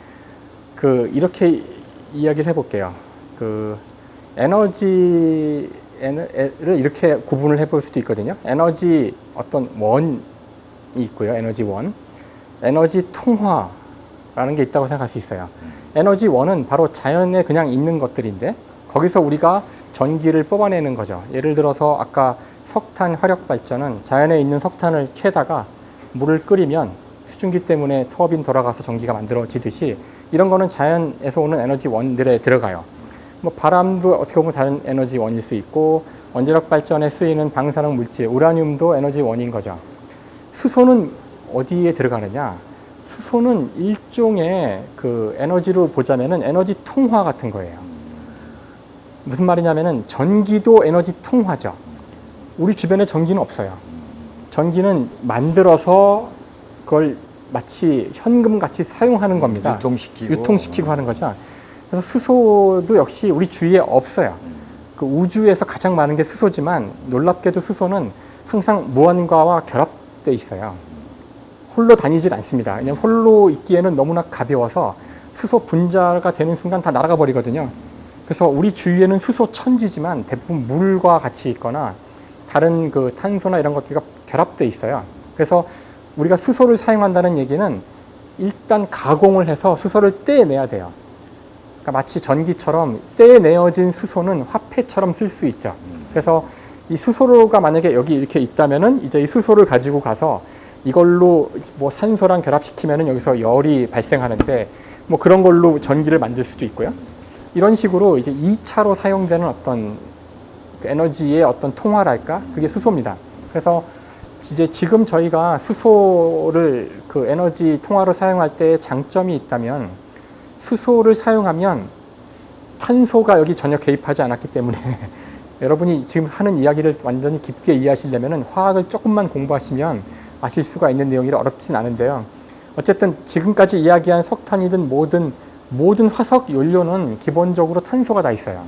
이렇게 이야기를 해볼게요. 에너지를 이렇게 구분을 해볼 수도 있거든요. 에너지 어떤 원이 있고요. 에너지 원. 에너지 통화라는 게 있다고 생각할 수 있어요. 에너지 원은 바로 자연에 그냥 있는 것들인데 거기서 우리가 전기를 뽑아내는 거죠. 예를 들어서 아까 석탄 화력 발전은 자연에 있는 석탄을 캐다가 물을 끓이면 수증기 때문에 터빈 돌아가서 전기가 만들어지듯이 이런 거는 자연에서 오는 에너지 원들에 들어가요. 바람도 어떻게 보면 다른 에너지 원일 수 있고 원자력 발전에 쓰이는 방사능 물질, 우라늄도 에너지 원인 거죠. 수소는 어디에 들어가느냐? 수소는 일종의 에너지로 보자면은 에너지 통화 같은 거예요. 무슨 말이냐면은 전기도 에너지 통화죠. 우리 주변에 전기는 없어요. 전기는 만들어서 그걸 마치 현금같이 사용하는 겁니다. 유통시키고 하는 거죠. 그래서 수소도 역시 우리 주위에 없어요. 그 우주에서 가장 많은 게 수소지만 놀랍게도 수소는 항상 무언가와 결합돼 있어요. 홀로 다니질 않습니다. 왜냐하면 홀로 있기에는 너무나 가벼워서 수소 분자가 되는 순간 다 날아가 버리거든요. 그래서 우리 주위에는 수소 천지지만 대부분 물과 같이 있거나 다른 그 탄소나 이런 것들과 결합돼 있어요. 그래서 우리가 수소를 사용한다는 얘기는 일단 가공을 해서 수소를 떼내야 돼요. 그러니까 마치 전기처럼 떼내어진 수소는 화폐처럼 쓸 수 있죠. 그래서 이 수소가 만약에 여기 이렇게 있다면은 이제 이 수소를 가지고 가서 이걸로 뭐 산소랑 결합시키면은 여기서 열이 발생하는데 뭐 그런 걸로 전기를 만들 수도 있고요. 이런 식으로 이제 2차로 사용되는 어떤 그 에너지의 어떤 통화랄까? 그게 수소입니다. 그래서 이제 지금 저희가 수소를 그 에너지 통화로 사용할 때 장점이 있다면 수소를 사용하면 탄소가 여기 전혀 개입하지 않았기 때문에 여러분이 지금 하는 이야기를 완전히 깊게 이해하시려면 화학을 조금만 공부하시면 아실 수가 있는 내용이라 어렵진 않은데요. 어쨌든 지금까지 이야기한 석탄이든 모든 화석 연료는 기본적으로 탄소가 다 있어요.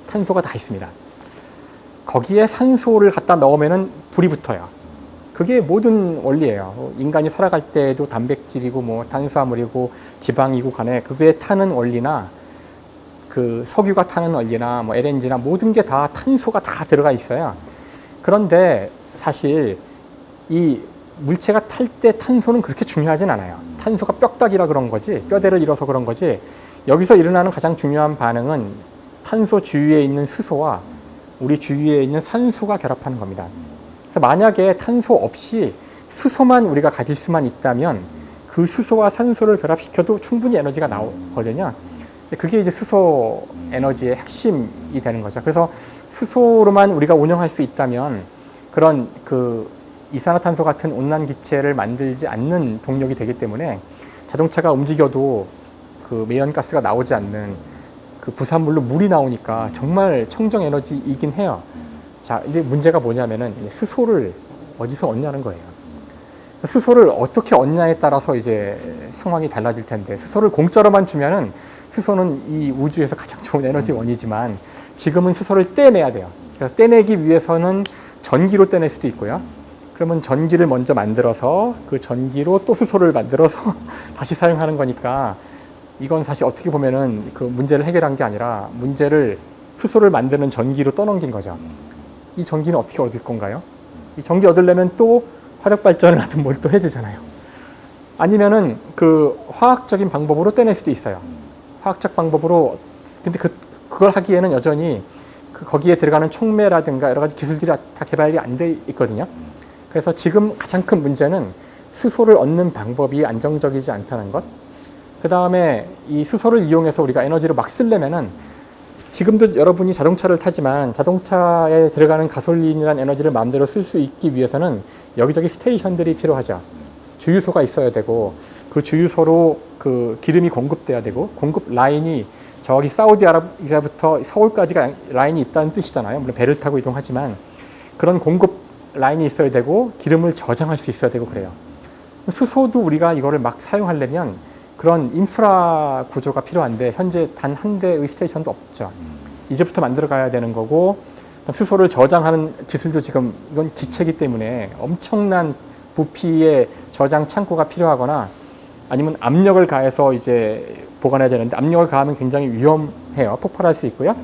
탄소가 다 있습니다. 거기에 산소를 갖다 넣으면 불이 붙어요. 그게 모든 원리예요. 인간이 살아갈 때도 단백질이고 뭐 탄수화물이고 지방이고 간에 그게 타는 원리나 그 석유가 타는 원리나 뭐 LNG나 모든 게 다 탄소가 다 들어가 있어요. 그런데 사실 이 물체가 탈 때 탄소는 그렇게 중요하진 않아요. 탄소가 뼈다귀라 그런 거지, 뼈대를 잃어서 그런 거지. 여기서 일어나는 가장 중요한 반응은 탄소 주위에 있는 수소와 우리 주위에 있는 산소가 결합하는 겁니다. 그래서 만약에 탄소 없이 수소만 우리가 가질 수만 있다면 그 수소와 산소를 결합시켜도 충분히 에너지가 나오거든요. 그게 이제 수소 에너지의 핵심이 되는 거죠. 그래서 수소로만 우리가 운영할 수 있다면 그런 그 이산화탄소 같은 온난 기체를 만들지 않는 동력이 되기 때문에 자동차가 움직여도 그 매연가스가 나오지 않는 그 부산물로 물이 나오니까 정말 청정 에너지이긴 해요. 자, 근데 문제가 뭐냐면은 수소를 어디서 얻냐는 거예요. 수소를 어떻게 얻냐에 따라서 이제 상황이 달라질 텐데 수소를 공짜로만 주면은 수소는 이 우주에서 가장 좋은 에너지원이지만 지금은 수소를 떼내야 돼요. 그래서 떼내기 위해서는 전기로 떼낼 수도 있고요. 그러면 전기를 먼저 만들어서 그 전기로 또 수소를 만들어서 다시 사용하는 거니까 이건 사실 어떻게 보면은 그 문제를 해결한 게 아니라 문제를 수소를 만드는 전기로 떠넘긴 거죠. 이 전기는 어떻게 얻을 건가요? 이 전기 얻으려면 또 화력 발전을 하든 뭘 또 해야 되잖아요. 아니면은 그 화학적인 방법으로 떼낼 수도 있어요. 화학적 방법으로. 근데 그걸 하기에는 여전히 그 거기에 들어가는 촉매라든가 여러 가지 기술들이 다 개발이 안 돼 있거든요. 그래서 지금 가장 큰 문제는 수소를 얻는 방법이 안정적이지 않다는 것. 그 다음에 이 수소를 이용해서 우리가 에너지를 막 쓰려면은 지금도 여러분이 자동차를 타지만 자동차에 들어가는 가솔린이라는 에너지를 마음대로 쓸 수 있기 위해서는 여기저기 스테이션들이 필요하죠. 주유소가 있어야 되고 그 주유소로 그 기름이 공급돼야 되고 공급 라인이 저기 사우디아라비아부터 서울까지가 라인이 있다는 뜻이잖아요. 물론 배를 타고 이동하지만 그런 공급 라인이 있어야 되고 기름을 저장할 수 있어야 되고 그래요. 수소도 우리가 이거를 막 사용하려면 그런 인프라 구조가 필요한데 현재 단 한 대의 스테이션도 없죠. 이제부터 만들어 가야 되는 거고 수소를 저장하는 기술도 지금 이건 기체이기 때문에 엄청난 부피의 저장 창고가 필요하거나 아니면 압력을 가해서 이제 보관해야 되는데 압력을 가하면 굉장히 위험해요. 폭발할 수 있고요.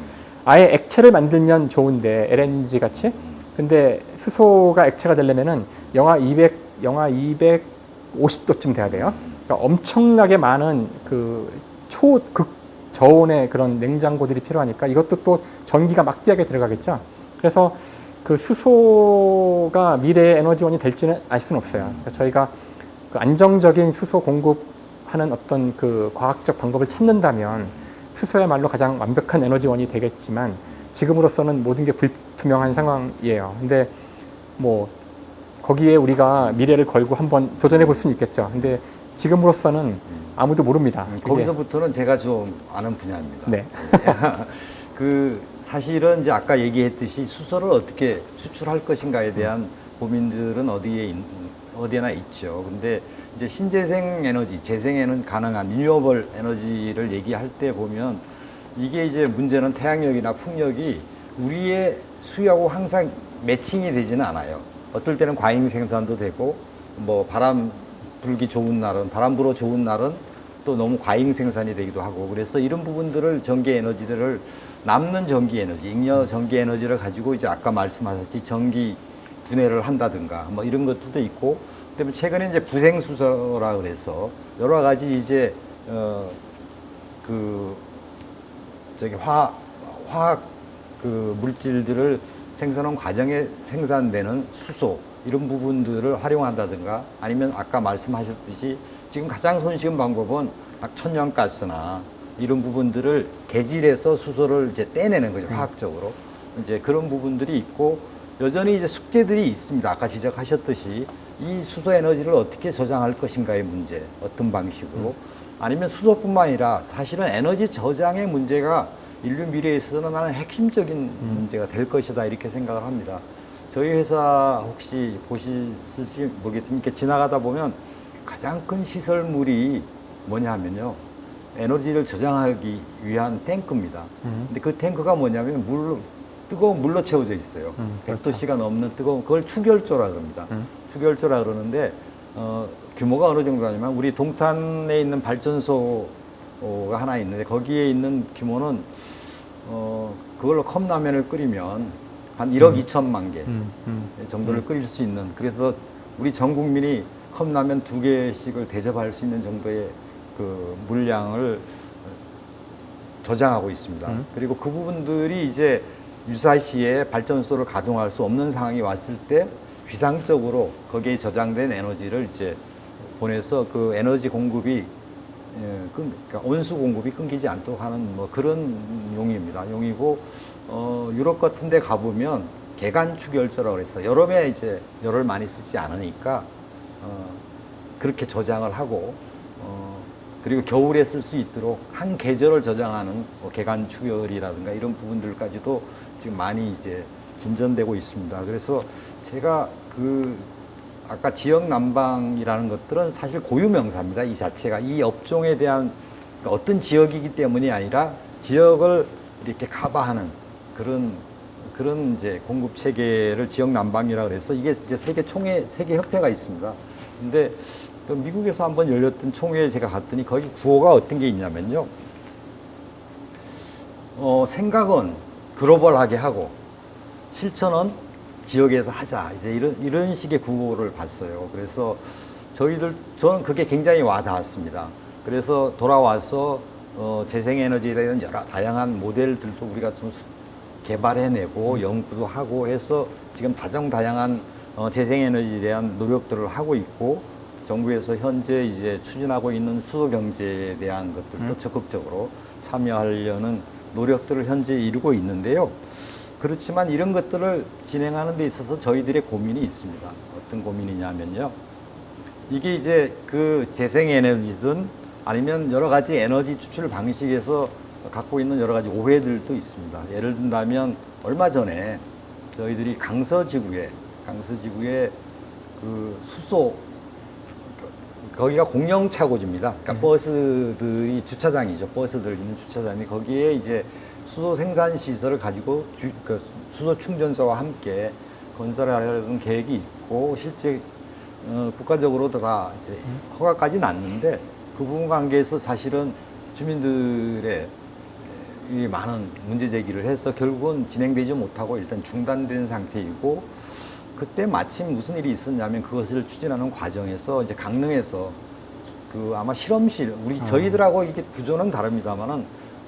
아예 액체를 만들면 좋은데 LNG 같이. 근데 수소가 액체가 되려면은 영하 250도쯤 돼야 돼요. 그러니까 엄청나게 많은 그 초극 저온의 그런 냉장고들이 필요하니까 이것도 또 전기가 막대하게 들어가겠죠. 그래서 그 수소가 미래의 에너지원이 될지는 알 수는 없어요. 그러니까 저희가 그 안정적인 수소 공급하는 어떤 그 과학적 방법을 찾는다면 수소야말로 가장 완벽한 에너지원이 되겠지만 지금으로서는 모든 게 불투명한 상황이에요. 근데 뭐 거기에 우리가 미래를 걸고 한번 도전해 볼 수는 있겠죠. 근데 지금으로서는 아무도 모릅니다. 거기서부터는 제가 좀 아는 분야입니다. 네. 그 사실은 이제 아까 얘기했듯이 수소를 어떻게 수출할 것인가에 대한 고민들은 어디나 있죠. 근데 이제 신재생 에너지, 재생에는 가능한 리뉴어블 에너지를 얘기할 때 보면 이게 이제 문제는 태양력이나 풍력이 우리의 수요하고 항상 매칭이 되지는 않아요. 어떨 때는 과잉 생산도 되고 뭐 바람 불기 좋은 날은 바람 불어 좋은 날은 또 너무 과잉 생산이 되기도 하고 그래서 이런 부분들을 전기 에너지들을 남는 전기 에너지, 잉여 전기 에너지를 가지고 이제 아까 말씀하셨지 전기 분해를 한다든가 뭐 이런 것들도 있고 그다음에 최근에 이제 부생수소라 그래서 여러 가지 이제 그 저기 화학 그 물질들을 생산한 과정에 생산되는 수소 이런 부분들을 활용한다든가 아니면 아까 말씀하셨듯이 지금 가장 손쉬운 방법은 막 천연가스나 이런 부분들을 개질해서 수소를 이제 떼내는 거죠 화학적으로 이제 그런 부분들이 있고 여전히 이제 숙제들이 있습니다. 아까 지적하셨듯이 이 수소 에너지를 어떻게 저장할 것인가의 문제 어떤 방식으로 아니면 수소뿐만 아니라 사실은 에너지 저장의 문제가 인류 미래에 있어서는 나는 핵심적인 문제가 될 것이다 이렇게 생각을 합니다. 저희 회사 혹시 보실지 모르겠지만 이렇게 지나가다 보면 가장 큰 시설물이 뭐냐 하면요. 에너지를 저장하기 위한 탱크입니다. 근데 그 탱크가 뭐냐면 뜨거운 물로 채워져 있어요. 100도씨가 넘는 뜨거운 그걸 추결조라 그럽니다. 추결조라 그러는데 규모가 어느 정도냐면 우리 동탄에 있는 발전소가 하나 있는데 거기에 있는 규모는 그걸로 컵라면을 끓이면 한 1억 2천만 개 정도를 끓일 수 있는 그래서 우리 전 국민이 컵라면 2개씩을 대접할 수 있는 정도의 그 물량을 저장하고 있습니다. 그리고 그 부분들이 이제 유사시에 발전소를 가동할 수 없는 상황이 왔을 때 비상적으로 거기에 저장된 에너지를 이제 보내서 그 에너지 공급이 그러니까 온수 공급이 끊기지 않도록 하는 뭐 그런 용입니다. 용이고 유럽 같은 데 가보면 계간 추결조라고 그래서 여름에 이제 열을 많이 쓰지 않으니까 그렇게 저장을 하고 그리고 겨울에 쓸 수 있도록 한 계절을 저장하는 뭐 계간 추결이라든가 이런 부분들까지도 지금 많이 이제 진전되고 있습니다. 그래서 제가 그 아까 지역 난방이라는 것들은 사실 고유 명사입니다. 이 자체가 이 업종에 대한 그러니까 어떤 지역이기 때문이 아니라 지역을 이렇게 커버하는 그런 이제 공급 체계를 지역 난방이라 그래서 이게 이제 세계 협회가 있습니다. 근데 그 미국에서 한번 열렸던 총회에 제가 갔더니 거기 구호가 어떤 게 있냐면요. 생각은 글로벌하게 하고 실천은 지역에서 하자. 이제 이런 식의 구호를 봤어요. 그래서 저는 그게 굉장히 와닿았습니다. 그래서 돌아와서 재생에너지에 대한 여러 다양한 모델들도 우리가 좀 개발해내고 연구도 하고 해서 지금 다양한 재생에너지에 대한 노력들을 하고 있고 정부에서 현재 이제 추진하고 있는 수도 경제에 대한 것들도 적극적으로 참여하려는 노력들을 현재 이루고 있는데요. 그렇지만 이런 것들을 진행하는 데 있어서 저희들의 고민이 있습니다. 어떤 고민이냐면요. 이게 이제 그 재생에너지든 아니면 여러 가지 에너지 추출 방식에서 갖고 있는 여러 가지 오해들도 있습니다. 예를 든다면 얼마 전에 저희들이 강서지구에 그 수소 거기가 공영차고지입니다. 그러니까 버스들이 주차장이죠. 버스들 있는 주차장이 거기에 이제 수소 생산 시설을 가지고 그 수소 충전소와 함께 건설하려는 계획이 있고 실제 국가적으로도 다 이제 허가까지 났는데 그 부분 관계에서 사실은 주민들의 이 많은 문제 제기를 해서 결국은 진행되지 못하고 일단 중단된 상태이고 그때 마침 무슨 일이 있었냐면 그것을 추진하는 과정에서 이제 강릉에서 그 아마 실험실 저희들하고 이게 구조는 다릅니다만은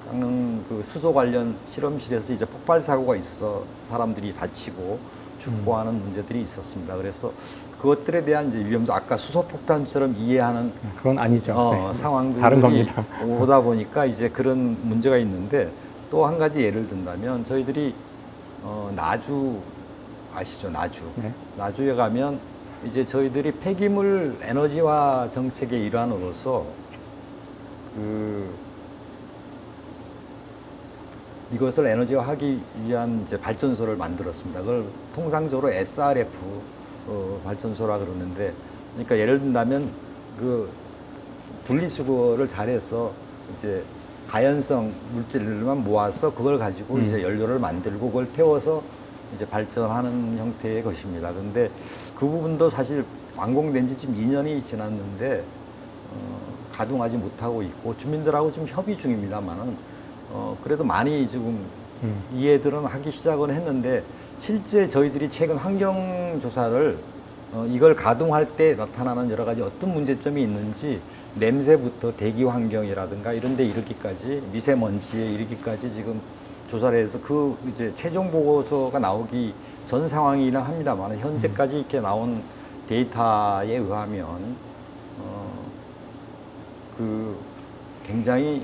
강릉 그 수소 관련 실험실에서 이제 폭발 사고가 있어서 사람들이 다치고 죽고하는 문제들이 있었습니다. 그래서 그것들에 대한 이제 위험도 아까 수소폭탄처럼 이해하는 그건 아니죠. 네. 상황들이 다른 겁니다. 오다 보니까 이제 그런 문제가 있는데 또 한 가지 예를 든다면 저희들이 나주 아시죠? 나주. 네. 나주에 가면 이제 저희들이 폐기물 에너지화 정책의 일환으로서 이것을 에너지화하기 위한 이제 발전소를 만들었습니다. 그걸 통상적으로 SRF 발전소라 그러는데 그러니까 예를 든다면 그 분리수거를 잘해서 이제 가연성 물질들만 모아서 그걸 가지고 이제 연료를 만들고 그걸 태워서 이제 발전하는 형태의 것입니다. 그런데 그 부분도 사실 완공된 지 지금 2년이 지났는데 가동하지 못하고 있고 주민들하고 좀 협의 중입니다만은 그래도 많이 지금 이해들은 하기 시작은 했는데 실제 저희들이 최근 환경 조사를 이걸 가동할 때 나타나는 여러 가지 어떤 문제점이 있는지 냄새부터 대기 환경이라든가 이런 데 이르기까지 미세먼지에 이르기까지 지금 조사를 해서 그 이제 최종 보고서가 나오기 전 상황이긴 합니다만 현재까지 이렇게 나온 데이터에 의하면 그 굉장히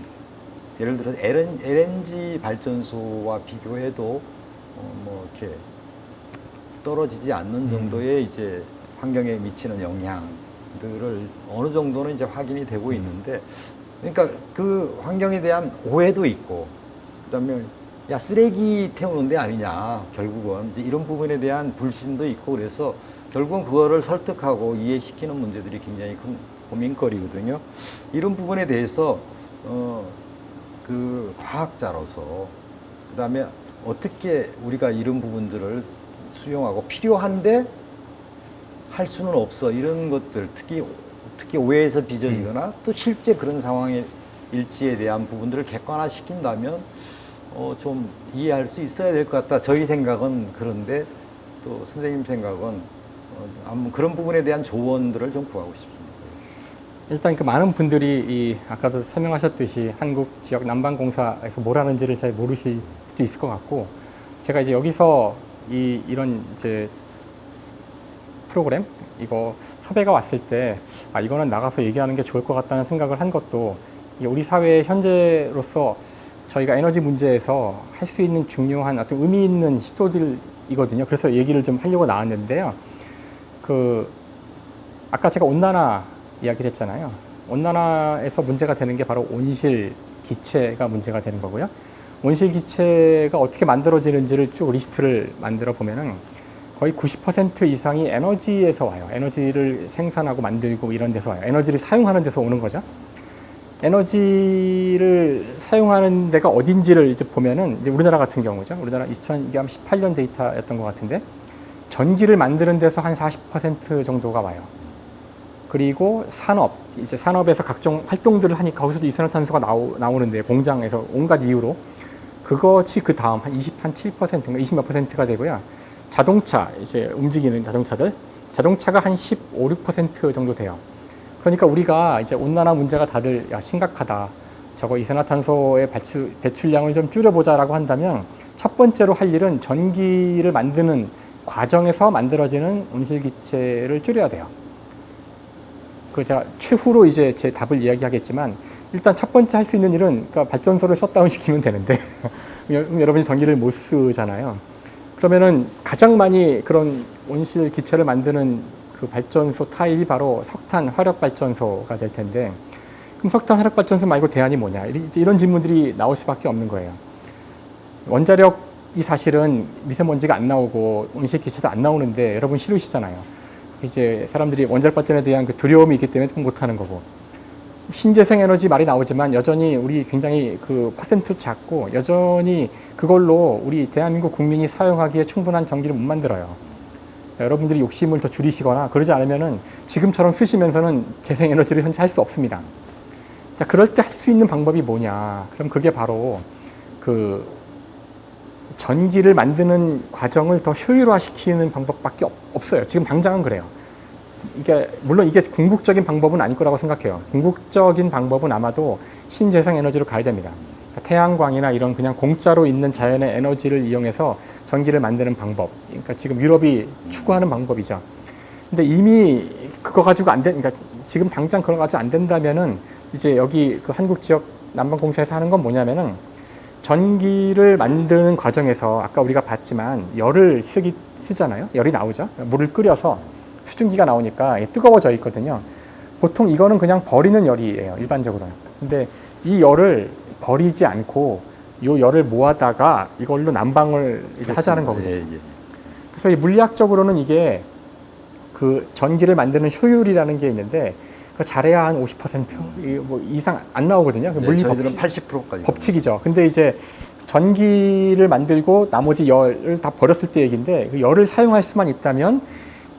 예를 들어서 LNG 발전소와 비교해도 뭐 이렇게 떨어지지 않는 정도의 이제 환경에 미치는 영향들을 어느 정도는 이제 확인이 되고 있는데, 그러니까 그 환경에 대한 오해도 있고, 그다음에 야 쓰레기 태우는 데 아니냐 결국은 이제 이런 부분에 대한 불신도 있고, 그래서 결국은 그거를 설득하고 이해시키는 문제들이 굉장히 큰 고민거리거든요. 이런 부분에 대해서 그 과학자로서 그다음에 어떻게 우리가 이런 부분들을 수용하고 필요한데 할 수는 없어 이런 것들 특히 오해에서 빚어지거나 또 실제 그런 상황의 일지에 대한 부분들을 객관화시킨다면 좀 이해할 수 있어야 될 것 같다. 저희 생각은 그런데 또 선생님 생각은 한번 그런 부분에 대한 조언들을 좀 구하고 싶습니다. 일단 그 많은 분들이 아까도 설명하셨듯이 한국 지역 난방공사에서 뭘 하는지를 잘 모르실 수도 있을 것 같고, 제가 이제 여기서 이런 이제 프로그램 이거 섭외가 왔을 때 이거는 나가서 얘기하는 게 좋을 것 같다는 생각을 한 것도 우리 사회의 현재로서 저희가 에너지 문제에서 할 수 있는 중요한 어떤 의미 있는 시도들이거든요. 그래서 얘기를 좀 하려고 나왔는데요. 아까 제가 온난화 이야기를 했잖아요. 온난화에서 문제가 되는 게 바로 온실 기체가 문제가 되는 거고요. 온실 기체가 어떻게 만들어지는지를 쭉 리스트를 만들어 보면은 거의 90% 이상이 에너지에서 와요. 에너지를 생산하고 만들고 이런 데서 와요. 에너지를 사용하는 데서 오는 거죠. 에너지를 사용하는 데가 어딘지를 이제 보면은 이제 우리나라 같은 경우죠. 우리나라 2018년 데이터였던 것 같은데 전기를 만드는 데서 한 40% 정도가 와요. 그리고 산업에서 각종 활동들을 하니까 거기서도 이산화탄소가 나오는데 공장에서 온갖 이유로 그것이 그 다음 한 7%인가 20몇 %가 되고요. 자동차 이제 움직이는 자동차가 한 15, 6% 정도 돼요. 그러니까 우리가 이제 온난화 문제가 다들 심각하다. 저거 이산화탄소의 배출량을 좀 줄여보자라고 한다면 첫 번째로 할 일은 전기를 만드는 과정에서 만들어지는 온실기체를 줄여야 돼요. 제가 최후로 이제 제 답을 이야기하겠지만 일단 첫 번째 할 수 있는 일은 그러니까 발전소를 셧다운 시키면 되는데 여러분이 전기를 못 쓰잖아요. 그러면은 가장 많이 그런 온실 기체를 만드는 그 발전소 타입이 바로 석탄 화력 발전소가 될 텐데, 그럼 석탄 화력 발전소 말고 대안이 뭐냐? 이런 질문들이 나올 수밖에 없는 거예요. 원자력이 사실은 미세먼지가 안 나오고 온실 기체도 안 나오는데 여러분 싫으시잖아요. 이제 사람들이 원자력 발전에 대한 그 두려움이 있기 때문에 못 하는 거고, 신재생 에너지 말이 나오지만 여전히 우리 굉장히 그 퍼센트 작고 여전히 그걸로 우리 대한민국 국민이 사용하기에 충분한 전기를 못 만들어요. 여러분들이 욕심을 더 줄이시거나 그러지 않으면은 지금처럼 쓰시면서는 재생 에너지를 현재 할 수 없습니다. 자, 그럴 때 할 수 있는 방법이 뭐냐? 그럼 그게 바로 그 전기를 만드는 과정을 더 효율화시키는 방법밖에 없어요. 지금 당장은 그래요. 물론 이게 궁극적인 방법은 아닐 거라고 생각해요. 궁극적인 방법은 아마도 신재생 에너지로 가야 됩니다. 그러니까 태양광이나 이런 그냥 공짜로 있는 자연의 에너지를 이용해서 전기를 만드는 방법. 그러니까 지금 유럽이 추구하는 방법이죠. 근데 이미 그거 가지고 그러니까 지금 당장 그거 가지고 안 된다면은 이제 여기 그 한국 지역 난방공사에서 하는 건 뭐냐면은 전기를 만드는 과정에서 아까 우리가 봤지만 열을 쓰잖아요. 열이 나오죠. 물을 끓여서 수증기가 나오니까 뜨거워져 있거든요. 보통 이거는 그냥 버리는 열이에요. 일반적으로는. 근데 이 열을 버리지 않고 이 열을 모아다가 이걸로 난방을 이제 하자는 거거든요. 그래서 이 물리학적으로는 이게 그 전기를 만드는 효율이라는 게 있는데 그 잘해야 한 50%뭐 이상 안 나오거든요. 그 네, 물리 저희들은 법칙, 80%까지 법칙이죠. 근데 이제 전기를 만들고 나머지 열을 다 버렸을 때 얘기인데 그 열을 사용할 수만 있다면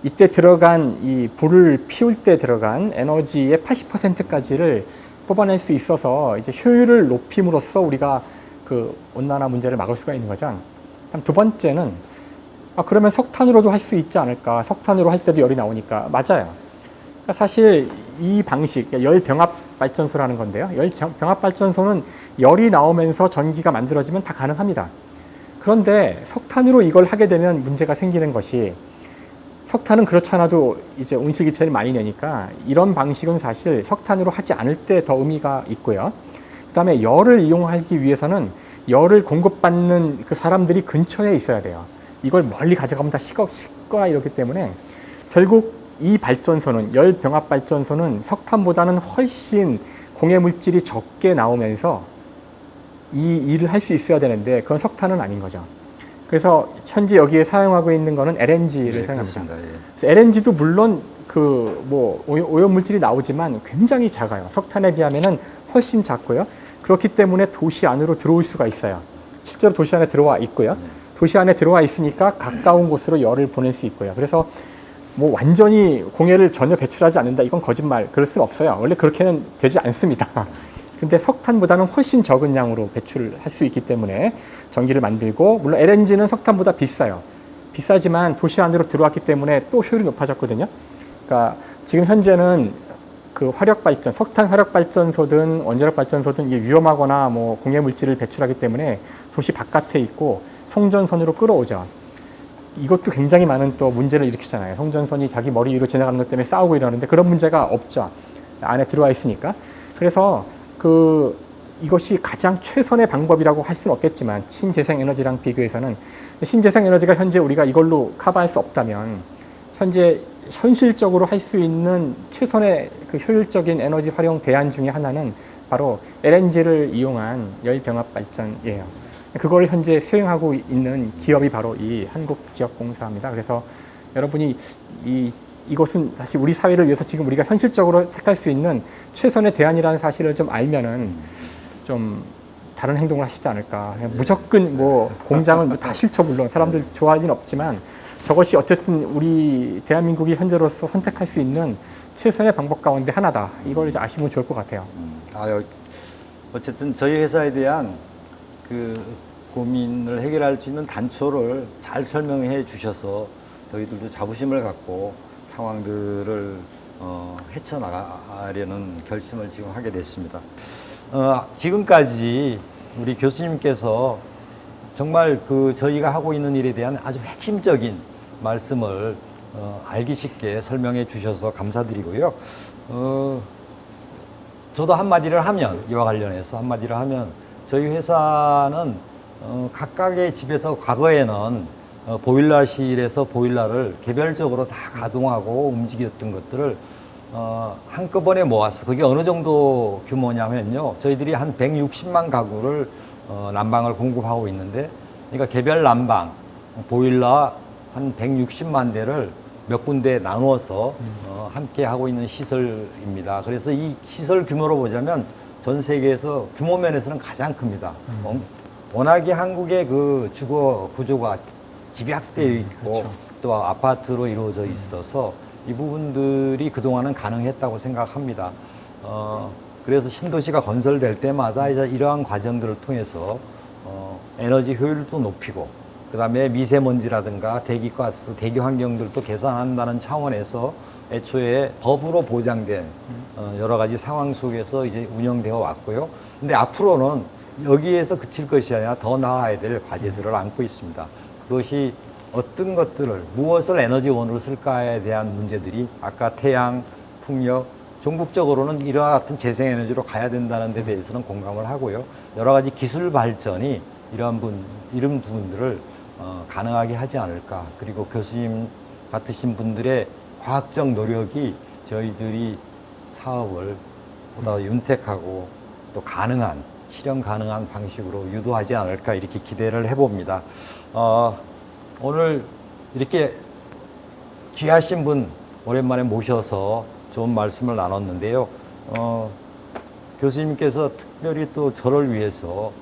이때 들어간 이 불을 피울 때 들어간 에너지의 80%까지를 뽑아낼 수 있어서 이제 효율을 높임으로써 우리가 그 온난화 문제를 막을 수가 있는 거죠. 다음 두 번째는 그러면 석탄으로도 할 수 있지 않을까? 석탄으로 할 때도 열이 나오니까 맞아요. 그러니까 사실 이 방식 열 병합 발전소라는 건데요. 열 병합 발전소는 열이 나오면서 전기가 만들어지면 다 가능합니다. 그런데 석탄으로 이걸 하게 되면 문제가 생기는 것이 석탄은 그렇지 않아도 이제 온실기체를 많이 내니까 이런 방식은 사실 석탄으로 하지 않을 때 더 의미가 있고요. 그다음에 열을 이용하기 위해서는 열을 공급받는 그 사람들이 근처에 있어야 돼요. 이걸 멀리 가져가면 다 식거나 이렇기 때문에 결국 이 발전소는 열 병합 발전소는 석탄보다는 훨씬 공해 물질이 적게 나오면서 이 일을 할 수 있어야 되는데 그건 석탄은 아닌 거죠. 그래서 현재 여기에 사용하고 있는 거는 LNG를 사용합니다. 예. LNG도 물론 그 뭐 오염 물질이 나오지만 굉장히 작아요. 석탄에 비하면은 훨씬 작고요. 그렇기 때문에 도시 안으로 들어올 수가 있어요. 실제로 도시 안에 들어와 있고요. 도시 안에 들어와 있으니까 가까운 곳으로 열을 보낼 수 있고요. 그래서 뭐 완전히 공해를 전혀 배출하지 않는다. 이건 거짓말. 그럴 수는 없어요. 원래 그렇게는 되지 않습니다. 근데 석탄보다는 훨씬 적은 양으로 배출할 수 있기 때문에 전기를 만들고, 물론 LNG는 석탄보다 비싸요. 비싸지만 도시 안으로 들어왔기 때문에 또 효율이 높아졌거든요. 그러니까 지금 현재는 그 화력 발전, 석탄 화력 발전소든 원자력 발전소든 이게 위험하거나 뭐 공해 물질을 배출하기 때문에 도시 바깥에 있고 송전선으로 끌어오죠. 이것도 굉장히 많은 또 문제를 일으키잖아요. 송전선이 자기 머리 위로 지나가는 것 때문에 싸우고 이러는데 그런 문제가 없죠. 안에 들어와 있으니까. 그래서 이것이 가장 최선의 방법이라고 할 수는 없겠지만 신재생 에너지랑 비교해서는, 신재생 에너지가 현재 우리가 이걸로 커버할 수 없다면 현재 현실적으로 할 수 있는 최선의 그 효율적인 에너지 활용 대안 중에 하나는 바로 LNG를 이용한 열병합 발전이에요. 그걸 현재 수행하고 있는 기업이 바로 이 한국지역공사입니다. 그래서 여러분이 이것은 사실 우리 사회를 위해서 지금 우리가 현실적으로 택할 수 있는 최선의 대안이라는 사실을 좀 알면은 좀 다른 행동을 하시지 않을까. 무조건 뭐 공장은 다 싫죠. 물론 사람들 좋아할 리는 없지만 저것이 어쨌든 우리 대한민국이 현재로서 선택할 수 있는 최선의 방법 가운데 하나다. 이걸 이제 아시면 좋을 것 같아요. 어쨌든 저희 회사에 대한 그 고민을 해결할 수 있는 단초를 잘 설명해 주셔서 저희들도 자부심을 갖고 상황들을 헤쳐나가려는 결심을 지금 하게 됐습니다. 지금까지 우리 교수님께서 정말 그 저희가 하고 있는 일에 대한 아주 핵심적인 말씀을 알기 쉽게 설명해 주셔서 감사드리고요. 저도 한마디를 하면, 이와 관련해서 한마디를 하면, 저희 회사는 각각의 집에서 과거에는 보일러실에서 보일러를 개별적으로 다 가동하고 움직였던 것들을 한꺼번에 모았어. 그게 어느 정도 규모냐면요. 저희들이 한 160만 가구를 난방을 공급하고 있는데, 그러니까 개별 난방, 보일러 한 160만 대를 몇 군데 나누어서 함께 하고 있는 시설입니다. 그래서 이 시설 규모로 보자면 전 세계에서 규모 면에서는 가장 큽니다. 워낙에 한국의 그 주거 구조가 집약되어 있고 그렇죠. 또 아파트로 이루어져 있어서 이 부분들이 그동안은 가능했다고 생각합니다. 그래서 신도시가 건설될 때마다 이제 이러한 과정들을 통해서 에너지 효율도 높이고, 그 다음에 미세먼지라든가 대기가스, 대기 환경들도 개선한다는 차원에서 애초에 법으로 보장된 여러 가지 상황 속에서 이제 운영되어 왔고요. 근데 앞으로는 여기에서 그칠 것이 아니라 더 나아야 될 과제들을 안고 있습니다. 그것이 어떤 것들을, 무엇을 에너지원으로 쓸까에 대한 문제들이 아까 태양, 풍력, 전국적으로는 이와 같은 재생에너지로 가야 된다는 데 대해서는 공감을 하고요. 여러 가지 기술 발전이 이런 부분들을 가능하게 하지 않을까. 그리고 교수님 같으신 분들의 과학적 노력이 저희들이 사업을 보다 윤택하고 또 가능한, 실현 가능한 방식으로 유도하지 않을까 이렇게 기대를 해봅니다. 오늘 이렇게 귀하신 분 오랜만에 모셔서 좋은 말씀을 나눴는데요. 교수님께서 특별히 또 저를 위해서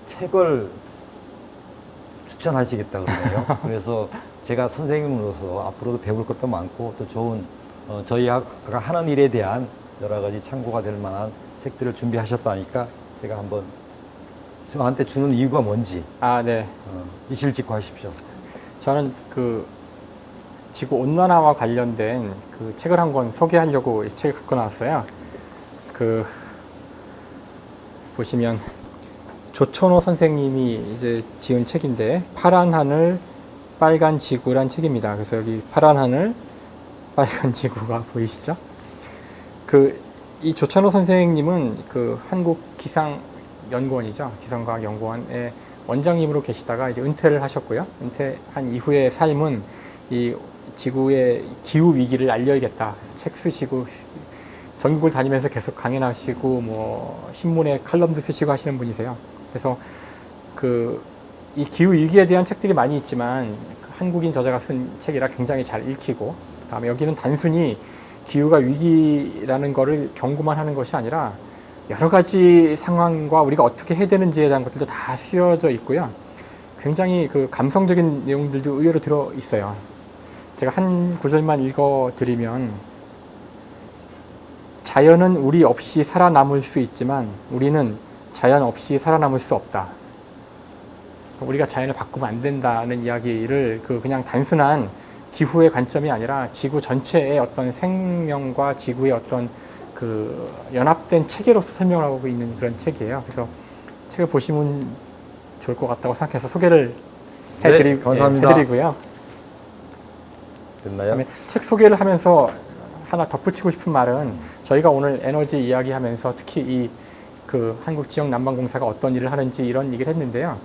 책을 추천하시겠다 그러네요. 그래서 제가 선생님으로서 앞으로도 배울 것도 많고 또 좋은 저희가 하는 일에 대한 여러 가지 참고가 될 만한 책들을 준비하셨다니까 제가 한번 저한테 주는 이유가 뭔지 네. 이실직고하십시오. 저는 그 지구 온난화와 관련된 그 책을 한 권 소개하려고 이 책을 갖고 나왔어요. 그 보시면 조천호 선생님이 이제 지은 책인데 파란 하늘 빨간 지구란 책입니다. 그래서 여기 파란 하늘 빨간 지구가 보이시죠? 이 조천호 선생님은 그 한국 기상연구원이죠. 기상과학연구원의 원장님으로 계시다가 이제 은퇴를 하셨고요. 은퇴한 이후의 삶은 이 지구의 기후 위기를 알려야겠다. 책 쓰시고 전국을 다니면서 계속 강연하시고 뭐 신문에 칼럼도 쓰시고 하시는 분이세요. 그래서 이 기후 위기에 대한 책들이 많이 있지만 한국인 저자가 쓴 책이라 굉장히 잘 읽히고, 그다음에 여기는 단순히 기후가 위기라는 거를 경고만 하는 것이 아니라 여러 가지 상황과 우리가 어떻게 해야 되는지에 대한 것들도 다 쓰여져 있고요. 굉장히 그 감성적인 내용들도 의외로 들어 있어요. 제가 한 구절만 읽어드리면, 자연은 우리 없이 살아남을 수 있지만 우리는 자연 없이 살아남을 수 없다. 우리가 자연을 바꾸면 안 된다는 이야기를 그냥 단순한 기후의 관점이 아니라 지구 전체의 어떤 생명과 지구의 어떤 그 연합된 체계로서 설명을 하고 있는 그런 책이에요. 그래서 책을 보시면 좋을 것 같다고 생각해서 소개를 감사합니다. 해드리고요. 됐나요? 그다음에 책 소개를 하면서 하나 덧붙이고 싶은 말은, 저희가 오늘 에너지 이야기하면서 특히 이 그 한국 지역 난방공사가 어떤 일을 하는지 이런 얘기를 했는데요.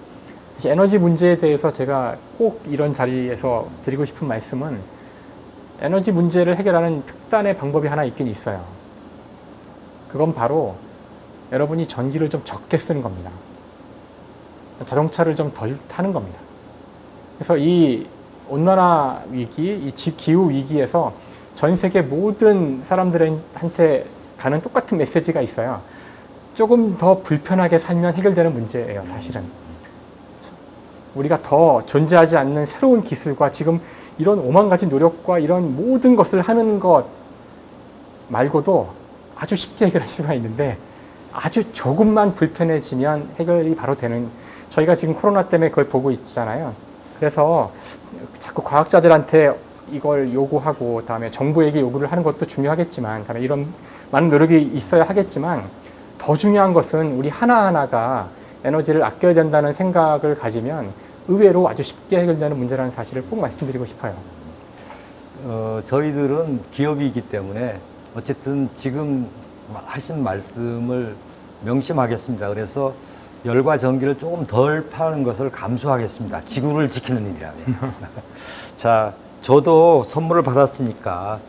사실 에너지 문제에 대해서 제가 꼭 이런 자리에서 드리고 싶은 말씀은, 에너지 문제를 해결하는 특단의 방법이 하나 있긴 있어요. 그건 바로 여러분이 전기를 좀 적게 쓰는 겁니다. 자동차를 좀 덜 타는 겁니다. 그래서 이 온난화 위기, 이 기후 위기에서 전 세계 모든 사람들한테 가는 똑같은 메시지가 있어요. 조금 더 불편하게 살면 해결되는 문제예요, 사실은. 우리가 더 존재하지 않는 새로운 기술과 지금 이런 오만 가지 노력과 이런 모든 것을 하는 것 말고도 아주 쉽게 해결할 수가 있는데, 아주 조금만 불편해지면 해결이 바로 되는, 저희가 지금 코로나 때문에 그걸 보고 있잖아요. 그래서 자꾸 과학자들한테 이걸 요구하고, 다음에 정부에게 요구를 하는 것도 중요하겠지만, 다음에 이런 많은 노력이 있어야 하겠지만, 더 중요한 것은 우리 하나하나가 에너지를 아껴야 된다는 생각을 가지면 의외로 아주 쉽게 해결되는 문제라는 사실을 꼭 말씀드리고 싶어요. 저희들은 기업이기 때문에 어쨌든 지금 하신 말씀을 명심하겠습니다. 그래서 열과 전기를 조금 덜 파는 것을 감수하겠습니다. 지구를 지키는 일이라면. 자, 저도 선물을 받았으니까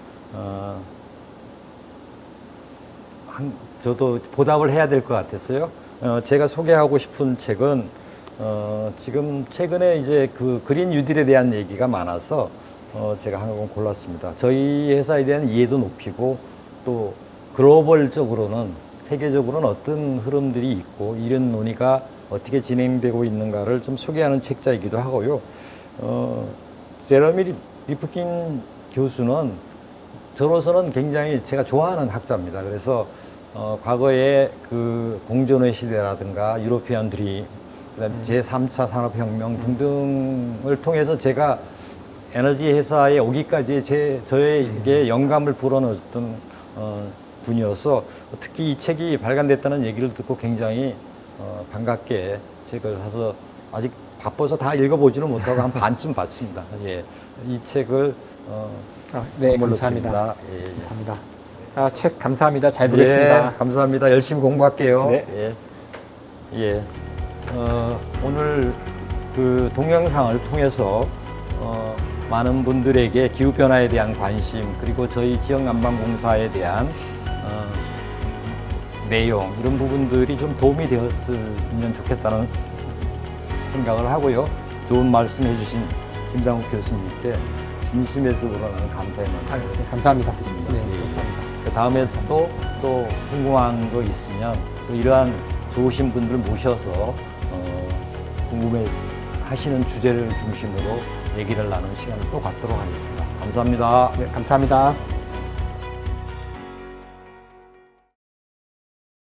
저도 보답을 해야 될 것 같았어요. 제가 소개하고 싶은 책은 지금 최근에 이제 그 그린 뉴딜에 대한 얘기가 많아서 제가 한 권 골랐습니다. 저희 회사에 대한 이해도 높이고, 또 글로벌적으로는 세계적으로는 어떤 흐름들이 있고 이런 논의가 어떻게 진행되고 있는가를 좀 소개하는 책자이기도 하고요. 제러미 리프킨 교수는 저로서는 굉장히 제가 좋아하는 학자입니다. 그래서 과거에 그 공존의 시대라든가 유로피안 드림, 그다음에 제3차 산업혁명 등등을 통해서 제가 에너지 회사에 오기까지 저에게 영감을 불어넣었던 분이어서 특히 이 책이 발간됐다는 얘기를 듣고 굉장히 반갑게 책을 사서, 아직 바빠서 다 읽어보지는 못하고 한 반쯤 봤습니다. 예, 이 책을 네, 선물로 감사합니다. 드립니다. 예, 예. 감사합니다. 책 감사합니다. 잘 보겠습니다. 예, 감사합니다. 열심히 공부할게요. 네. 예. 오늘 그 동영상을 통해서 많은 분들에게 기후변화에 대한 관심, 그리고 저희 지역난방공사에 대한 내용, 이런 부분들이 좀 도움이 되었으면 좋겠다는 생각을 하고요. 좋은 말씀 해주신 김장욱 교수님께 진심에서 우러나는 감사의 말씀. 네, 감사합니다. 드립니다. 네, 예. 감사합니다. 그 다음에 또 궁금한 거 있으면 또 이러한 좋으신 분들 모셔서 궁금해 하시는 주제를 중심으로 얘기를 나누는 시간을 또 갖도록 하겠습니다. 감사합니다. 네, 감사합니다.